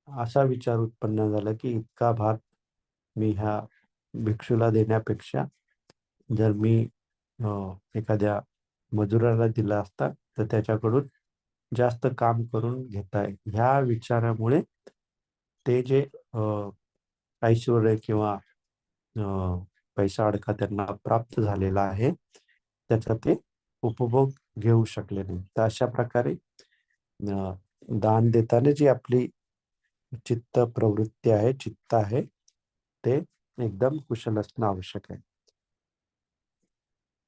असा विचार उत्पन्न झाला की इतका भात मी ह्या भिक्षूला देण्यापेक्षा जर मी एखाद्या मजुराला दिला असता तर त्याच्याकडून जास्त काम करून घेता येईल. ह्या विचारामुळे ते जे ऐश्वर्य किंवा पैसा अडका त्यांना प्राप्त झालेला आहे त्याचा ते उपभोग घेऊ शकले नाही. तर अशा प्रकारे दान देताना जी आपली चित्त प्रवृत्ती आहे, चित्त आहे, ते एकदम कुशल असणं आवश्यक आहे.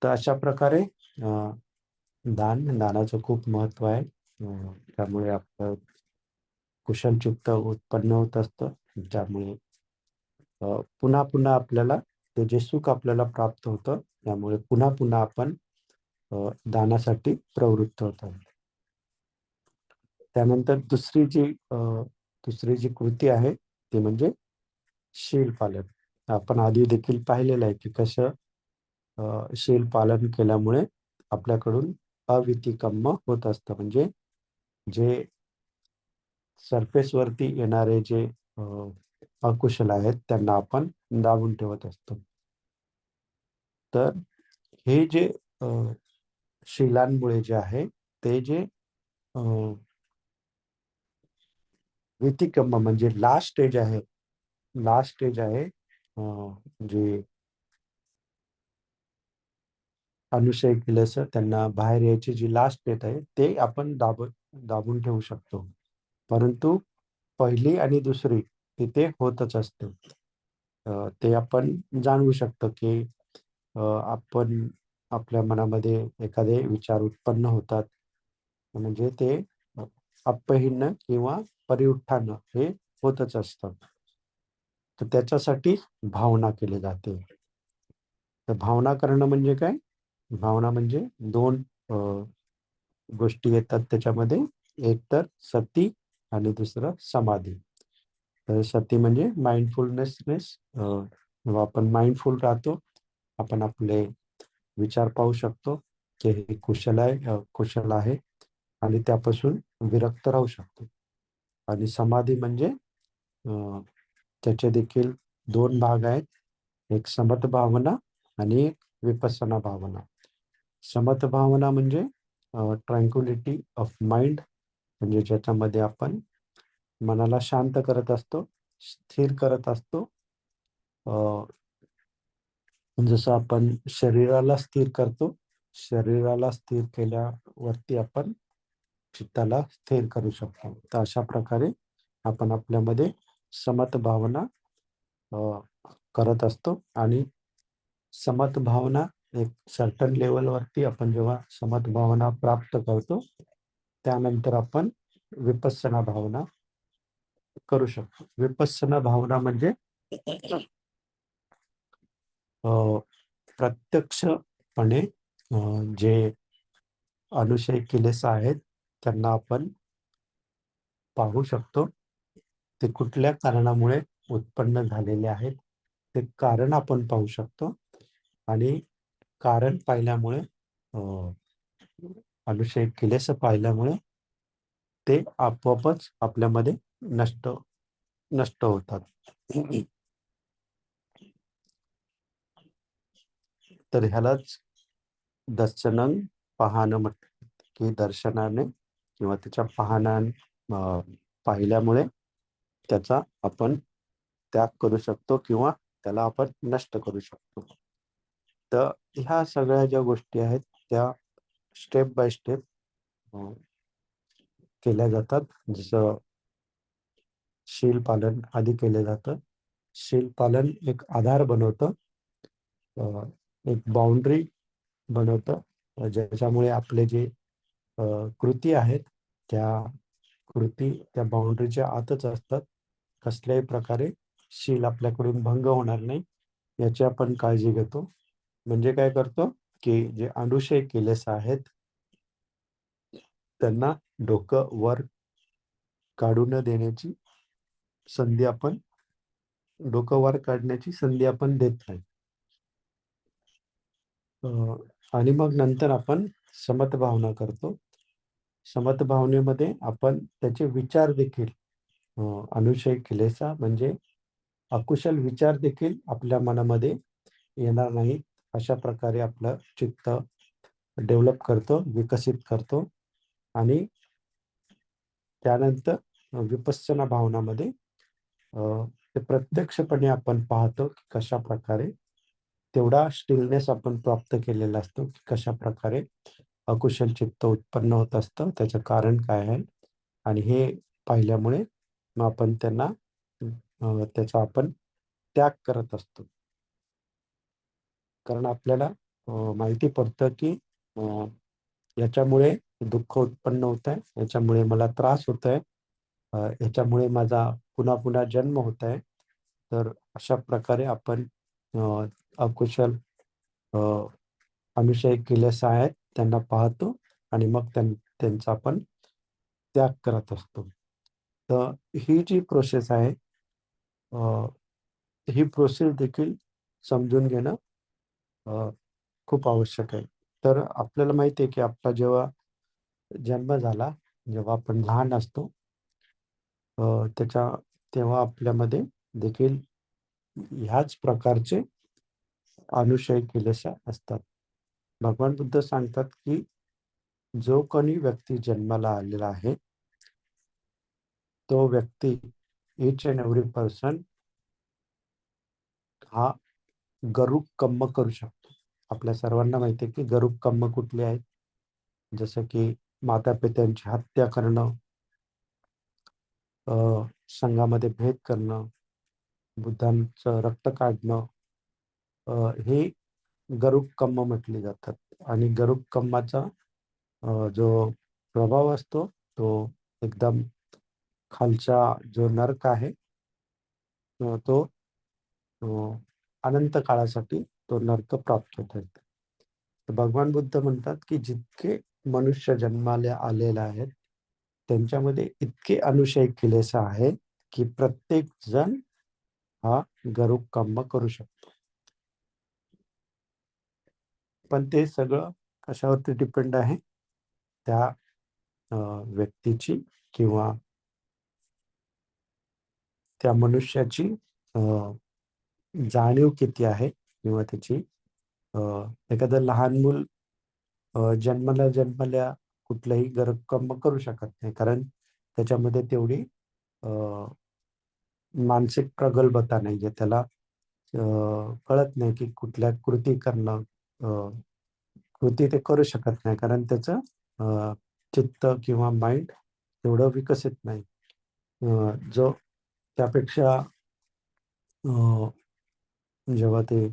तर अशा प्रकारे दानाचं खूप महत्व आहे. त्यामुळे आपलं कुशल चित्त उत्पन्न होत असतं. त्यामुळे पुन्हा पुन्हा आपल्याला ते जे सुख आपल्याला प्राप्त होतं त्यामुळे पुन्हा पुन्हा आपण दानासाठी प्रवृत्त होतात. त्यानंतर दुसरी जी कृती आहे ती म्हणजे शील पालन. आपण आधी देखील पाहिलेलं आहे की कसं शील पालन केल्यामुळे आपल्याकडून अवितिकम्म होत असतं. म्हणजे जे सरफेस वरती येणारे जे अकुशल आहेत त्यांना आपण दाबून ठेवत असतो. तर हे जे अ, शीलांमुळे जे आहे ते जे अ, वितिकम्म म्हणजे लास्ट स्टेज आहे जे अनुशय केल्यास त्यांना बाहेर यायची जी लास्ट स्टेज आहे ते आपण दाबून ठेवू शकतो. परंतु पहिली आणि दुसरी तिथे होतच असते. ते आपण जाणवू शकतो की आपण आपल्या मनामध्ये एखादे विचार उत्पन्न होतात म्हणजे ते अपहिन्न किंवा परिउत्थान हे होतच असतं. तर त्याच्यासाठी भावना केली जाते. तर भावना करणं म्हणजे काय? भावना म्हणजे दोन गोष्टी येतात त्याच्यामध्ये. एक तर सती आणि दुसरं समाधी. तर सती म्हणजे माइंडफुलनेसनेस आपण माइंडफुल राहतो. आपण आपले विचार पाहू शकतो की हे कुशल आहे आणि त्यापासून विरक्त राहू शकतो. आणि समाधी म्हणजे त्याचे देखील दोन भाग आहेत. एक समत भावना आणि एक विपස්සना भावना. समत भावना म्हणजे ट्रँक्युलिटी ऑफ माइंड, म्हणजे ज्याच्यामध्ये आपण मनाला शांत करत असतो, स्थिर करत असतो. जसं आपण शरीराला स्थिर करतो, शरीराला स्थिर केल्यावरती आपण चित्ताला स्थिर करू शकतो. तर अशा प्रकारे आपण आपल्यामध्ये समत भावना अ, करत असतो आणि समत भावना एक सर्टन लेवलवरती आपण जेव्हा समत भावना प्राप्त करतो त्यानंतर आपण विपස්සना भावना करू शकतो. विपස්සना भावना म्हणजे अ, प्रत्यक्षपणे जे अनुशय केलेस आहेत त्यांना आपण पाहू शकतो. ते कुठल्या कारणामुळे उत्पन्न झालेले आहेत ते कारण आपण पाहू शकतो आणि कारण पाहिल्यामुळे अनुशय केलेस पाहिल्यामुळे ते आपोआपच आपल्यामध्ये नष्ट नष्ट होतात. तर ह्यालाच दर्शनं पाहणं म्हणतात की दर्शनाने किंवा त्याच्या पाहिल्यामुळे त्याचा आपण त्याग करू शकतो किंवा त्याला आपण नष्ट करू शकतो. तर ह्या सगळ्या ज्या गोष्टी आहेत त्या स्टेप बाय स्टेप केल्या जातात. जसं शील पालन आधी केलं जातं. शील पालन एक आधार बनवतं, एक बाउंड्री बनवतं, ज्याच्यामुळे आपले जे कृती आहेत त्या कृती त्या बाउंड्रीच्या आतच असतात. कसल्याही प्रकारे शील आपल्याकडून भंग होणार नाही याची आपण काळजी घेतो. म्हणजे काय करतो की जे अनुशय केलेस आहेत त्यांना डोकं वर काढू न देण्याची संधी आपण डोकं वर काढण्याची संधी आपण देत नाही. आणि मग नंतर आपण समतभावना करतो. समतभावनेमध्ये आपण त्याचे विचार देखील अनुशय केलेसा म्हणजे अकुशल विचार देखील आपल्या मनामध्ये येणार नाहीत. अशा प्रकारे आपलं चित्त डेव्हलप करतो, विकसित करतो आणि त्यानंतर विपश्यना भावनामध्ये ते प्रत्यक्षपणे आपण पाहतो की कशा प्रकारे तेवढा स्टिलनेस आपण प्राप्त केलेला असतो की कशा प्रकारे अकुशल चित्त उत्पन्न होत असतं, त्याचं कारण काय आहे आणि हे पाहिल्यामुळे मग आपण त्यांना त्याचा आपण त्याग करत असतो. कारण आपल्याला माहिती पडतं की याच्यामुळे दुःख उत्पन्न होत आहे, याच्यामुळे मला त्रास होत आहे, याच्यामुळे माझा पुन्हा पुन्हा जन्म होत आहे. तर अशा प्रकारे आपण अकुशल अनुशय केलेस आहेत त्यांना पाहतो आणि मग त्यांचा आपण त्याग करत असतो. तर ही जी प्रोसेस आहे ही प्रोसेस देखील समजून घेणं खूप आवश्यक आहे. तर आपल्याला माहिती आहे की आपला जेव्हा जन्म झाला, जेव्हा आपण लहान असतो त्याच्या तेव्हा आपल्यामध्ये देखील ह्याच प्रकारचे अनुशय केलेले असतात. भगवान बुद्ध सांगतात की जो कोणी व्यक्ती जन्माला आलेला आहे तो व्यक्ती इच अँड एव्हरी पर्सन हा गरुक कर्म करू शकतो. आपल्या सर्वांना माहिती आहे की गरुक कर्म कुठले आहेत. जसं की माता पित्यांची हत्या करणं, संघामध्ये भेद करणं, बुद्धांचं रक्त काढणं, हे गरुक कर्म म्हटले जातात. आणि गरुक कर्माचा जो प्रभाव असतो तो एकदम खालचा जो नर्क आहे तो अनंत काळासाठी तो नर्क प्राप्त होत आहे. तर भगवान बुद्ध म्हणतात की जितके मनुष्य जन्माला आलेले आहेत त्यांच्यामध्ये इतके अनुशय केलेस आहे की प्रत्येक जण हा गरुक कर्म करू शकतो. पण ते सगळं कशावरती डिपेंड आहे, त्या व्यक्तीची किंवा त्या मनुष्याची जाणीव किती आहे किंवा त्याची एखादं लहान मूल जन्मल्या कुठलंही गरुक कर्म करू शकत नाही, कारण त्याच्यामध्ये तेवढी मानसिक प्रगल्भता नाहीये. त्याला कळत नाही की कुठल्या कृती करणं, कृती ते करू शकत नाही कारण त्याचं चित्त किंवा माइंड तेवढं विकसित नाही. जो त्यापेक्षा जेव्हा ते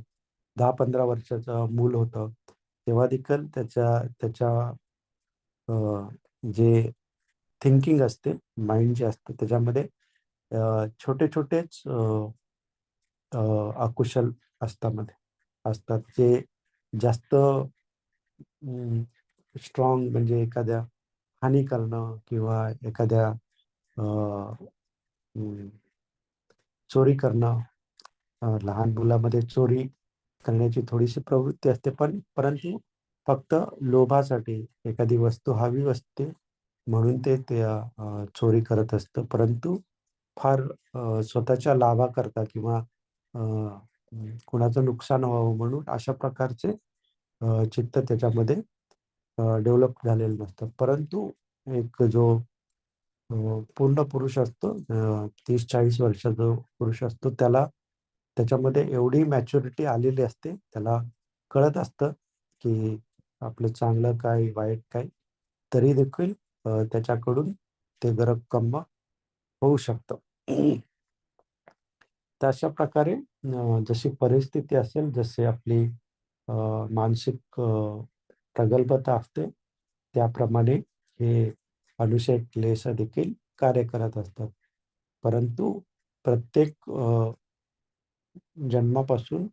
10-15 वर्षाचं मूल होतं तेव्हा देखील त्याच्या जे थिंकिंग असते, माइंड जे असते त्याच्यामध्ये छोटे छोटेच अकुशल असतात जे जास्त स्ट्रॉंग म्हणजे एखाद्या हानी करणं किंवा एखाद्या चोरी करणं. लहान मुलामध्ये चोरी करण्याची थोडीशी प्रवृत्ती असते, परंतु फक्त लोभासाठी एखादी वस्तू हवी असते म्हणून ते चोरी करत असतं. परंतु फार स्वतःच्या लाभाकरता किंवा कुणाचं नुकसान व्हावं म्हणून अशा प्रकारचे चित्त त्याच्यामध्ये डेव्हलप झालेलं नसतं. परंतु एक जो पूर्ण पुरुष असतो, 30-40 वर्षाचा जो पुरुष असतो त्याला त्याच्यामध्ये एवढी मॅच्युरिटी आलेली असते, त्याला कळत असतं की आपलं चांगलं काय वाईट काय, तरी देखील त्याच्याकडून ते गरज होऊ शकतं. तर अशा प्रकारे जशी परिस्थिती असेल, जसे आपली अ, मानसिक प्रगल्भता असते, त्याप्रमाणे हे अनुशय क्लेश देखील कार्य करत असतात. परंतु प्रत्येक जन्मापासून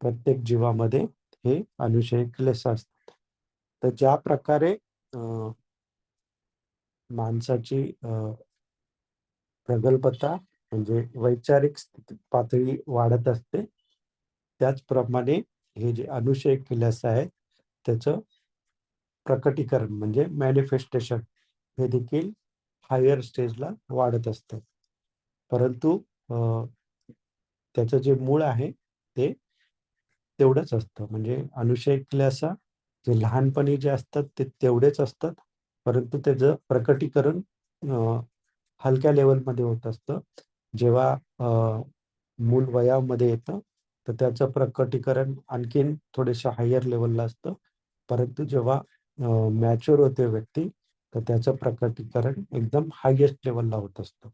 प्रत्येक जीवामध्ये हे अनुशय क्लेश असतात. तर ज्या प्रकारे अ, माणसाची प्रगल्भता म्हणजे वैचारिक पातळी वाढत असते, त्याचप्रमाणे हे जे अनुशय क्लेश आहे, त्याचं प्रकटीकरण म्हणजे मॅनिफेस्टेशन हे देखील हायर स्टेजला वाढत असतं. परंतु त्याचं जे मूळ आहे ते तेवढंच असतं. म्हणजे अनुशय क्लेशा जे लहानपणी जे असतात ते तेवढेच असतात, परंतु त्याचं प्रकटीकरण हलक्या लेव्हलमध्ये होत असतं. जेव्हा मूल वयामध्ये येतं, तर त्याचं प्रकटीकरण आणखीन थोडेशा हायर लेव्हलला असतं. परंतु जेव्हा मॅच्युअर होते व्यक्ती, तर त्याचं प्रकटीकरण एकदम हायेस्ट लेव्हलला होत असतं.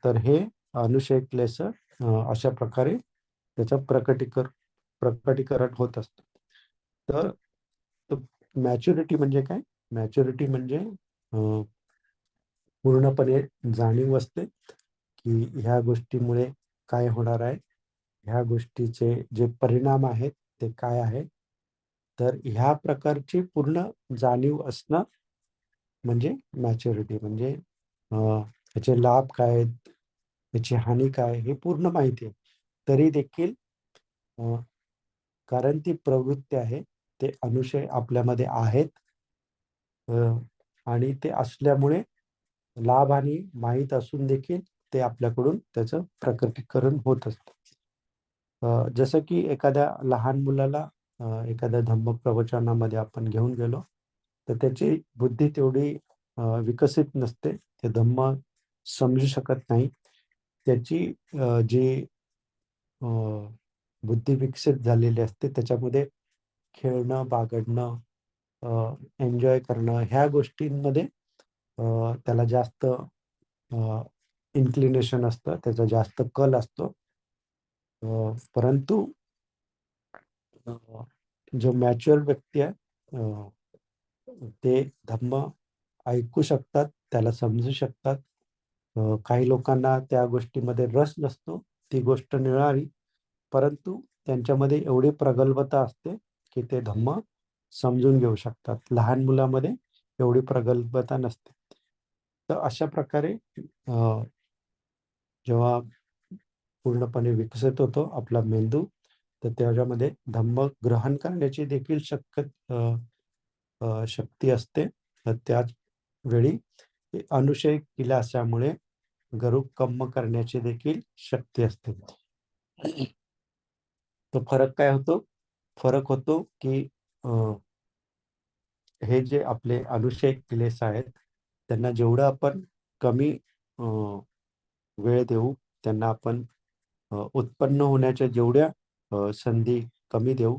तर हे अनुशय क्लेश अशा प्रकारे त्याचं प्रकटीकरण होत असतं. तर मॅच्युरिटी म्हणजे काय? मॅच्युरिटी म्हणजे पूर्णपणे जाणीव असते, की ह्या गोष्टीमुळे काय होणार आहे, ह्या गोष्टीचे जे परिणाम आहेत ते काय आहेत. तर ह्या प्रकारची पूर्ण जाणीव असणं म्हणजे मॅच्युरिटी. म्हणजे याचे लाभ काय आहेत, याची हानी काय, हे पूर्ण माहिती आहे. तरी देखील अ, कारण ती प्रवृत्ती आहे, ते अनुशय आपल्यामध्ये आहेत. अ, आणि ते असल्यामुळे लाभ आणि माहीत असून देखील ते आपल्याकडून त्याचं प्रकटीकरण होत असतं. जसं की एखाद्या लहान मुलाला एखाद्या धम्म प्रवचनामध्ये आपण घेऊन गेलो, तर त्याची बुद्धी तेवढी विकसित नसते. ते धम्म समजू शकत नाही. त्याची जी अ, बुद्धी विकसित झालेली असते, त्याच्यामध्ये खेळणं, बागडणं, एन्जॉय करणं ह्या गोष्टींमध्ये त्याला जास्त इन्क्लिनेशन असतं, त्याचा जास्त कल असतो. परंतु अ, जो मॅच्युअर व्यक्ती आहे, ते धम्म ऐकू शकतात, त्याला समजू शकतात. काही लोकांना त्या गोष्टीमध्ये रस नसतो, ती गोष्ट निराळी, परंतु त्यांच्यामध्ये एवढी प्रगल्भता असते, की ते धम्म समजून घेऊ शकतात. लहान मुलामध्ये एवढी प्रगल्भता नसते. तर अशा प्रकारे जेव्हा पूर्णपणे विकसित होतो आपला मेंदू, तर त्याच्यामध्ये धम्म ग्रहण करण्याची देखील शक्ती असते. तर त्याच वेळी अनुशय केला असल्यामुळे गरुड कम्म करण्याची देखील शक्ती असते. तो फरक काय होतो? फरक होतो की अ, हे जे आपले अनुशय क्लेश आहेत, त्यांना जेवढं आपण कमी अ, वेळ देऊ, त्यांना आपण उत्पन्न होण्याच्या जेवढ्या संधी कमी देऊ,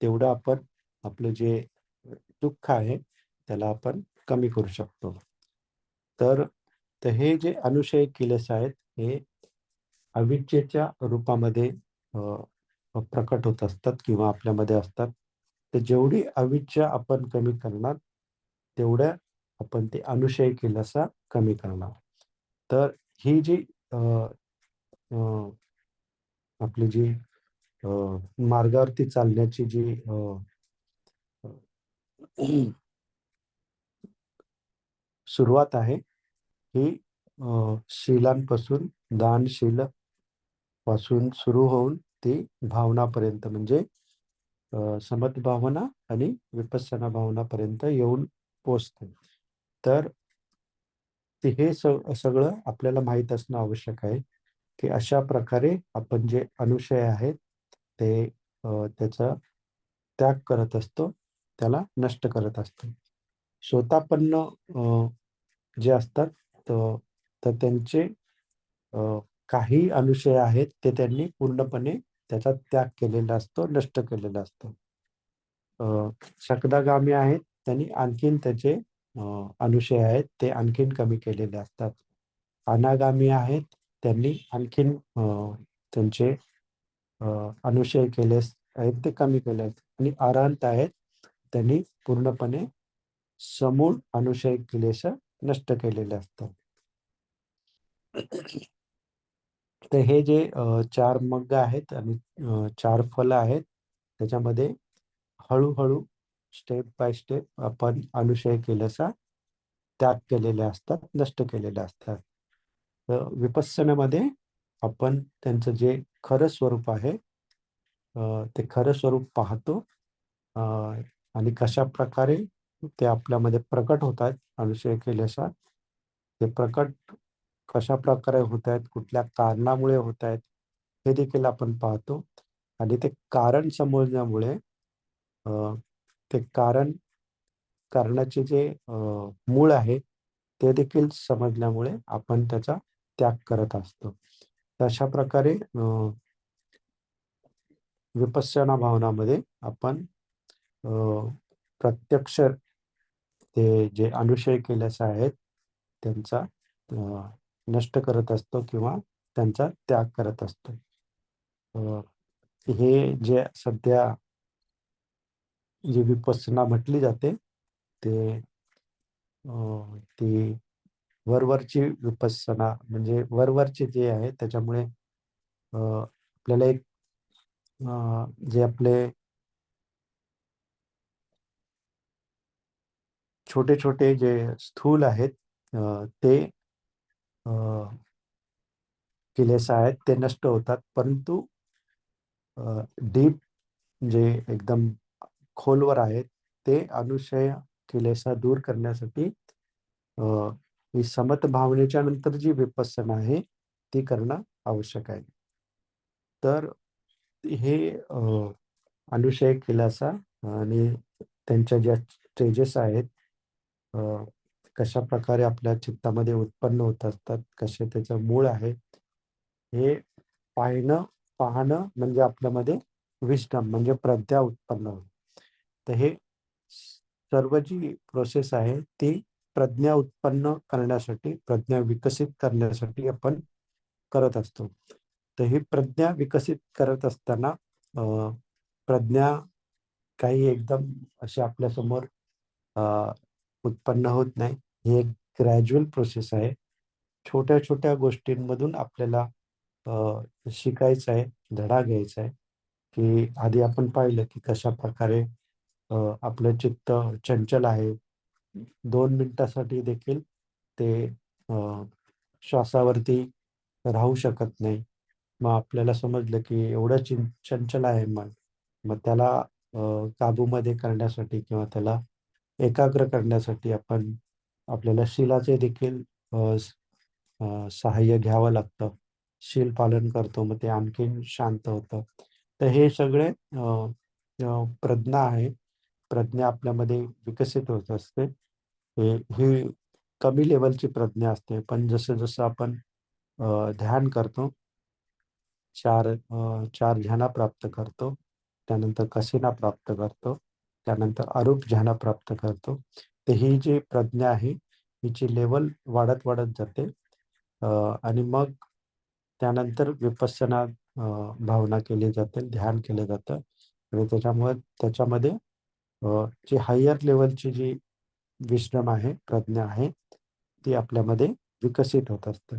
तेवढं आपण आपलं जे दुःख आहे, त्याला आपण कमी करू शकतो. तर तर हे जे अनुशय केलेस आहेत, हे अविद्येच्या रूपामध्ये प्रकट होत असतात किंवा आपल्यामध्ये असतात. तर जेवढी अविद्या आपण कमी करणार, तेवढ्या आपण ते अनुशय केलासा कमी करणार. तर ही जी अ, अ, आपली जी अ, मार्गावरती चालण्याची जी अ, सुरुवात आहे, ही शीलांपासून दानशील पासून सुरू होऊन ती भावनापर्यंत म्हणजे समभावना आणि विपश्यना भावनापर्यंत येऊन पोहोचते. तर ते हे सगळं आपल्याला माहीत असणं आवश्यक आहे, की अशा प्रकारे आपण जे अनुशय आहेत, ते त्याचा त्याग करत असतो, त्याला नष्ट करत असतो. स्वतःपन्न जे असतात, तर तर त्यांचे काही अनुशय आहेत ते त्यांनी पूर्णपणे त्याचा त्याग केलेला असतो, नष्ट केलेला असतो. शकदागामी आहेत त्यांनी आणखीन त्याचे अनुशय आहेत ते आणखीन कमी केलेले असतात. अनागामी आहेत त्यांनी आणखीन त्यांचे अनुशय केले आहेत ते कमी केले आहेत. आणि अरहंत आहेत त्यांनी पूर्णपणे समूळ अनुशय क्लेश नष्ट केलेले असतात. तर हे जे 4 मग्ग आहेत आणि 4 फलं आहेत, त्याच्यामध्ये हळूहळू स्टेप बाय स्टेप आपण अनुशय केल्याचा त्याग केलेले असतात, नष्ट केलेले असतात. तर विपश्यनामध्ये आपण त्यांचं जे खरं स्वरूप आहे ते खरं स्वरूप पाहतो आणि कशा प्रकारे ते आपल्यामध्ये प्रकट होत आहेत अनुशय केल्याचा. ते प्रकट कशा प्रकारे होत आहेत, कुठल्या कारणामुळे होत आहेत, हे देखील आपण पाहतो. आणि ते कारण समजण्यामुळे ते कारणाचे जे मूळ आहे ते देखील समजल्यामुळे आपण त्याचा त्याग करत असतो. तशा प्रकारे विपश्यना भावनामध्ये आपण प्रत्यक्ष ते जे अनुशय केल्याचे आहेत त्यांचा नष्ट करत असतो किंवा त्यांचा त्याग करत असतो. हे जे सध्या जी विपश्यना म्हटली जाते ते ती वरवरची विपश्यना म्हणजे वरवरचे जे आहे त्याच्यामुळे आपल्याला एक जे आपले छोटे छोटे जे स्थूल आहेत ते क्लेश आहेत ते नष्ट होतात, परंतु डीप जे एकदम खोलवर आहेत ते अनुशय क्लेश दूर करण्यासाठी ही समत भावनेच्या नंतर जी विपश्यना आहे ती करणं आवश्यक आहे. तर हे अनुशय क्लेशा आणि त्यांच्या ज्या स्टेजेस आहेत कशा प्रकारे आपल्या चित्तामध्ये उत्पन्न होत असतात, कसे त्याचं मूळ आहे, हे पाहणं म्हणजे आपल्यामध्ये विस्डम म्हणजे प्रज्ञा उत्पन्न होते. तर हे सर्व जी प्रोसेस आहे ती प्रज्ञा उत्पन्न करण्यासाठी, प्रज्ञा विकसित करण्यासाठी आपण करत असतो. तर ही प्रज्ञा विकसित करत असताना प्रज्ञा काही एकदम अशी आपल्यासमोर उत्पन्न होत नाही. ही एक ग्रॅज्युअल प्रोसेस आहे. छोट्या-छोट्या गोष्टींमधून आपल्याला शिकायचं आहे, धडा घ्यायचा आहे, की आधी आपण पाहिलं की कशाप्रकारे आपलं चित्त चंचल आहे. 2 मिनिटासाठी देखील ते श्वासावरती राहू शकत नाही. मग आपल्याला समजलं की एवढं चंचल आहे मन. मग त्याला काबूमध्ये करण्यासाठी किंवा त्याला एकाग्र करण्यासाठी आपल्याला शीलाचे देखील सहाय्य घ्यावं लागतं. शील पालन करतो, मग ते आणखीन शांत होतं. तर हे सगळे प्रज्ञा आहे. प्रज्ञा आपल्यामध्ये विकसित होत असते. ही कमी लेव्हलची प्रज्ञा असते. पण जसं-जसं आपण ध्यान करतो, चार ध्याना प्राप्त करतो. त्यानंतर कसिना प्राप्त करतो. त्यानंतर अरूप ध्यान प्राप्त करतो. तर ही जी प्रज्ञा आहे, हिची लेव्हल वाढत जाते. आणि मग त्यानंतर विपश्यना भावना केली जाते, ध्यान केलं जातं. आणि त्याच्यामध्ये जी हायर लेव्हलची जी विस्डम आहे, प्रज्ञा आहे, ती आपल्यामध्ये विकसित होत असते.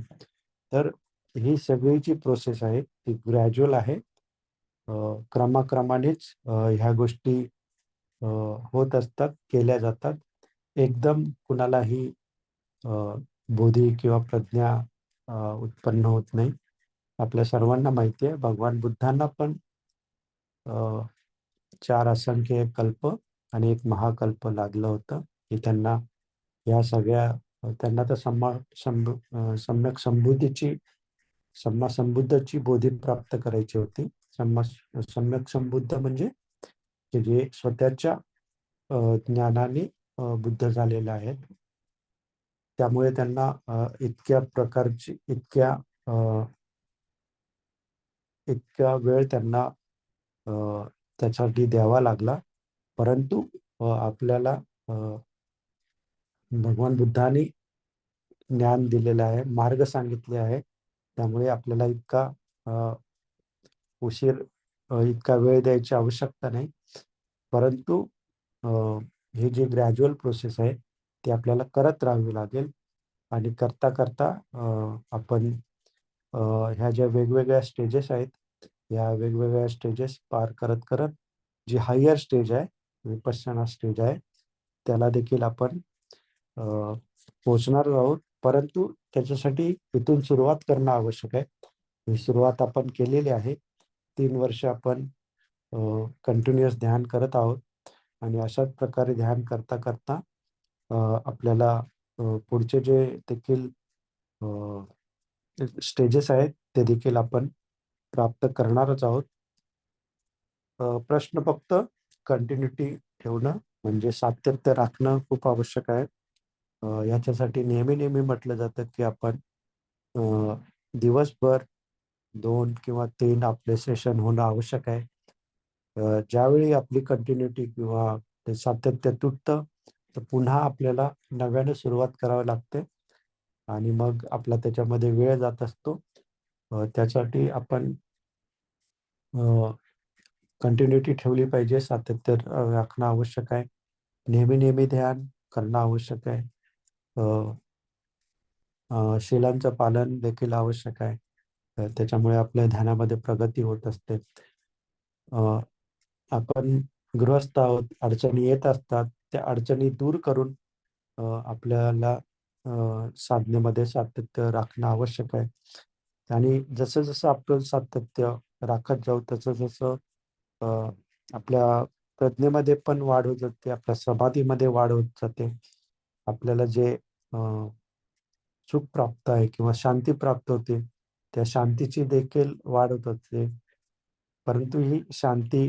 तर ही सगळी जी प्रोसेस आहे ती ग्रॅज्युअल आहे. क्रमाक्रमानेच ह्या गोष्टी होत असतात, केल्या जातात. एकदम कुणालाही बोधी किंवा प्रज्ञा उत्पन्न होत नाही. आपल्या सर्वांना माहिती आहे भगवान बुद्धांना पण 4 असंख्य कल्प आणि 1 महाकल्प लागलं होतं, की त्यांना या सगळ्या त्यांना तर सम्यक संबुद्धची बोधी प्राप्त करायची होती. सम्यक संबुद्ध म्हणजे की जे स्वतःच्या ज्ञानाने बुद्ध झालेले आहेत. त्यामुळे त्यांना इतक्या इतका वेळ त्यांना अ, त्याच्यासाठी द्यावा लागला. परंतु आपल्याला अ, भगवान बुद्धांनी ज्ञान दिलेलं आहे, मार्ग सांगितले आहे. त्यामुळे आपल्याला अ, इतका वेळ द्यायची आवश्यकता नाही. परंतु अ, हे जे ग्रॅज्युअल प्रोसेस आहे, ती आपल्याला करत राहावी लागेल आणि करता-करता आपण अ, ह्या ज्या वेगवेगळ्या स्टेजेस आहेत, या वेगवेगळ्या स्टेजेस पार करत-करत जी हायर स्टेज आहे, विपश्यना स्टेज आहे, त्याला देखील आपण अ, पोहोचणार आहोत. परंतु त्याच्यासाठी इथून सुरुवात करणं आवश्यक आहे. ही सुरुवात आपण केलेली आहे. 3 वर्ष आपण कंटिन्युअस ध्यान करत आहोत आणि अशाच प्रकारे ध्यान करता-करता अ, आपल्याला पुढचे जे देखील स्टेजेस आहेत, ते देखील आपण प्राप्त करणारच आहोत. प्रश्न फक्त कंटिन्यूटी ठेवणं म्हणजे सातत्य राखणं खूप आवश्यक आहे. याच्यासाठी नेहमी-नेहमी म्हटलं जातं, की आपण अ, दिवसभर 2 किंवा 3 आपले सेशन होणं आवश्यक आहे. ज्यावेळी आपली कंटिन्यूटी किंवा ते सातत्य तुटतं, तर पुन्हा आपल्याला नव्याने सुरुवात करावी लागते आणि मग आपला त्याच्यामध्ये वेळ जात असतो. त्यासाठी आपण कंटिन्यूटी ठेवली पाहिजे, सातत्य राखणं आवश्यक आहे. नेहमी-नेहमी ध्यान करणं आवश्यक आहे. अ, शिलांचं पालन देखील आवश्यक आहे. त्याच्यामुळे आपल्या ध्यानामध्ये प्रगती होत असते. अ, आपण गृहस्थ आहोत, अडचणी येत असतात. त्या अडचणी दूर करून आपल्याला साधनेमध्ये सातत्य राखणं आवश्यक आहे. आणि जसं-जसं आपण सातत्य राखत जाऊ, तसं-तसं अ, आपल्या प्रज्ञेमध्ये पण वाढ होत जाते, आपल्या समाधीमध्ये वाढ होत जाते. आपल्याला जे अ, सुख प्राप्त आहे किंवा शांती प्राप्त होते, त्या शांतीची देखील वाढ होत असते. परंतु ही शांती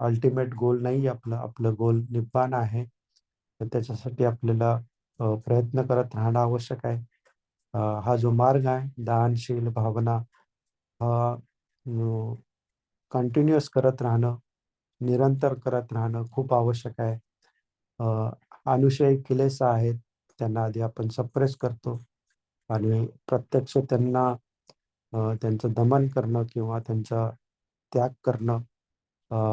अल्टिमेट गोल नाही आपलं. आपलं गोल निब्बाण आहे. तर त्याच्यासाठी आपल्याला प्रयत्न करत राहणं आवश्यक आहे. हा जो मार्ग आहे, दानशील भावना हा कंटिन्युअस करत राहणं, निरंतर करत राहणं खूप आवश्यक आहे. अ, अनुशयी क्लेश आहेत, त्यांना आधी आपण सप्रेस करतो आणि प्रत्यक्ष त्यांना त्यांचं दमन करणं किंवा त्यांचा त्याग करणं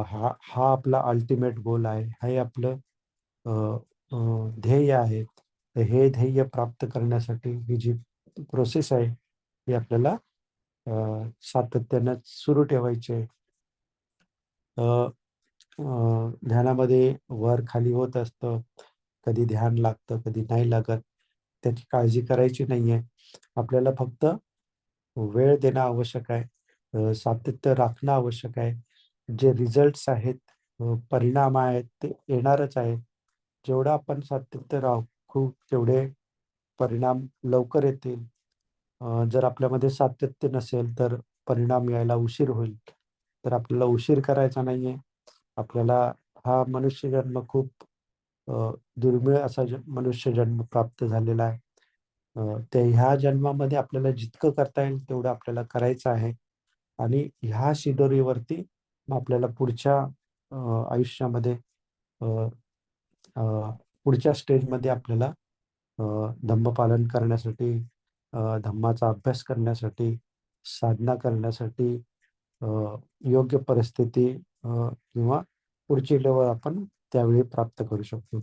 हा हा आपला अल्टिमेट गोल आहे. हे आपलं अ, अ, ध्येय आहे. तर हे ध्येय प्राप्त करण्यासाठी ही जी प्रोसेस आहे, ही आपल्याला अ, सातत्यानं सुरू ठेवायची आहे. अ, ध्यानामध्ये वर-खाली होत असतं. कधी ध्यान लागतं, कधी नाही लागत. त्याची काळजी करायची नाहीये. आपल्याला फक्त वेळ देणं आवश्यक आहे. सातत्य राखणं आवश्यक आहे. जे रिझल्ट्स आहेत, परिणाम आहेत, ते येणारच आहेत. जेवढं आपण सातत्य राखू, तेवढे परिणाम लवकर येतील. जर आपल्यामध्ये सातत्य नसेल, तर परिणाम यायला उशीर होईल. तर आपल्याला उशीर करायचा नाहीये. आपल्याला हा मनुष्य जन्म खूप दुर्मिळ असा मनुष्य जन्म प्राप्त झालेला आहे. ते ह्या जन्मामध्ये आपल्याला जितकं करता येईल तेवढं आपल्याला करायचं आहे आणि ह्या शिदोरीवरती मग आपल्याला पुढच्या आयुष्यामध्ये अ, अ, पुढच्या स्टेजमध्ये आपल्याला अ, धम्मपालन करण्यासाठी, धम्माचा अभ्यास करण्यासाठी, साधना करण्यासाठी अ, योग्य परिस्थिती किंवा पुढची लेवल आपण त्यावेळी प्राप्त करू शकतो.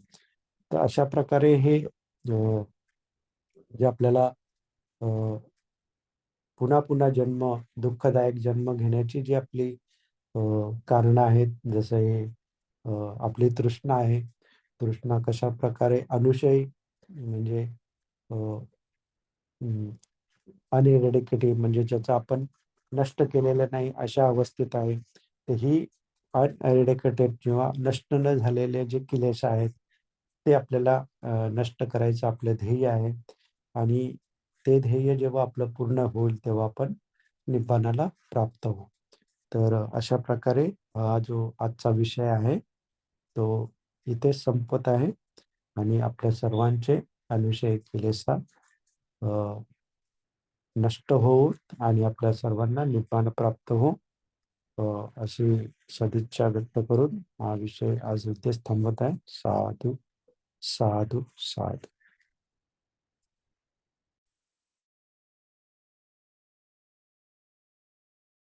तर अशा प्रकारे हे जे आपल्याला अ, पुन्हा-पुन्हा जन्म, दुःखदायक जन्म घेण्याची जी आपली कारणं आहेत, जसं हे आपली तृष्णा आहे. तृष्णा कशाप्रकारे अनुशयी म्हणजे अनएरेडिकेटेड म्हणजे ज्याचं आपण नष्ट केलेलं नाही अशा अवस्थेत आहे. तर ही अनएरेडिकेटेड किंवा नष्ट न झालेले जे क्लेश आहेत, ते आपल्याला नष्ट करायचं आपलं ध्येय आहे आणि ते ध्येय जेव्हा आपलं पूर्ण होईल, तेव्हा आपण निब्बाणाला प्राप्त होऊ. तर अशा प्रकारे हा जो आजचा विषय आहे, तो इथेच संपत आहे आणि आपल्या सर्वांचे अनुशय क्लेशा अ, नष्ट होवोत आणि आपल्या सर्वांना निब्बाण प्राप्त हो. अशी सदिच्छा व्यक्त करून हा विषय आज इथेच थांबत आहे. साधू साधू साधू.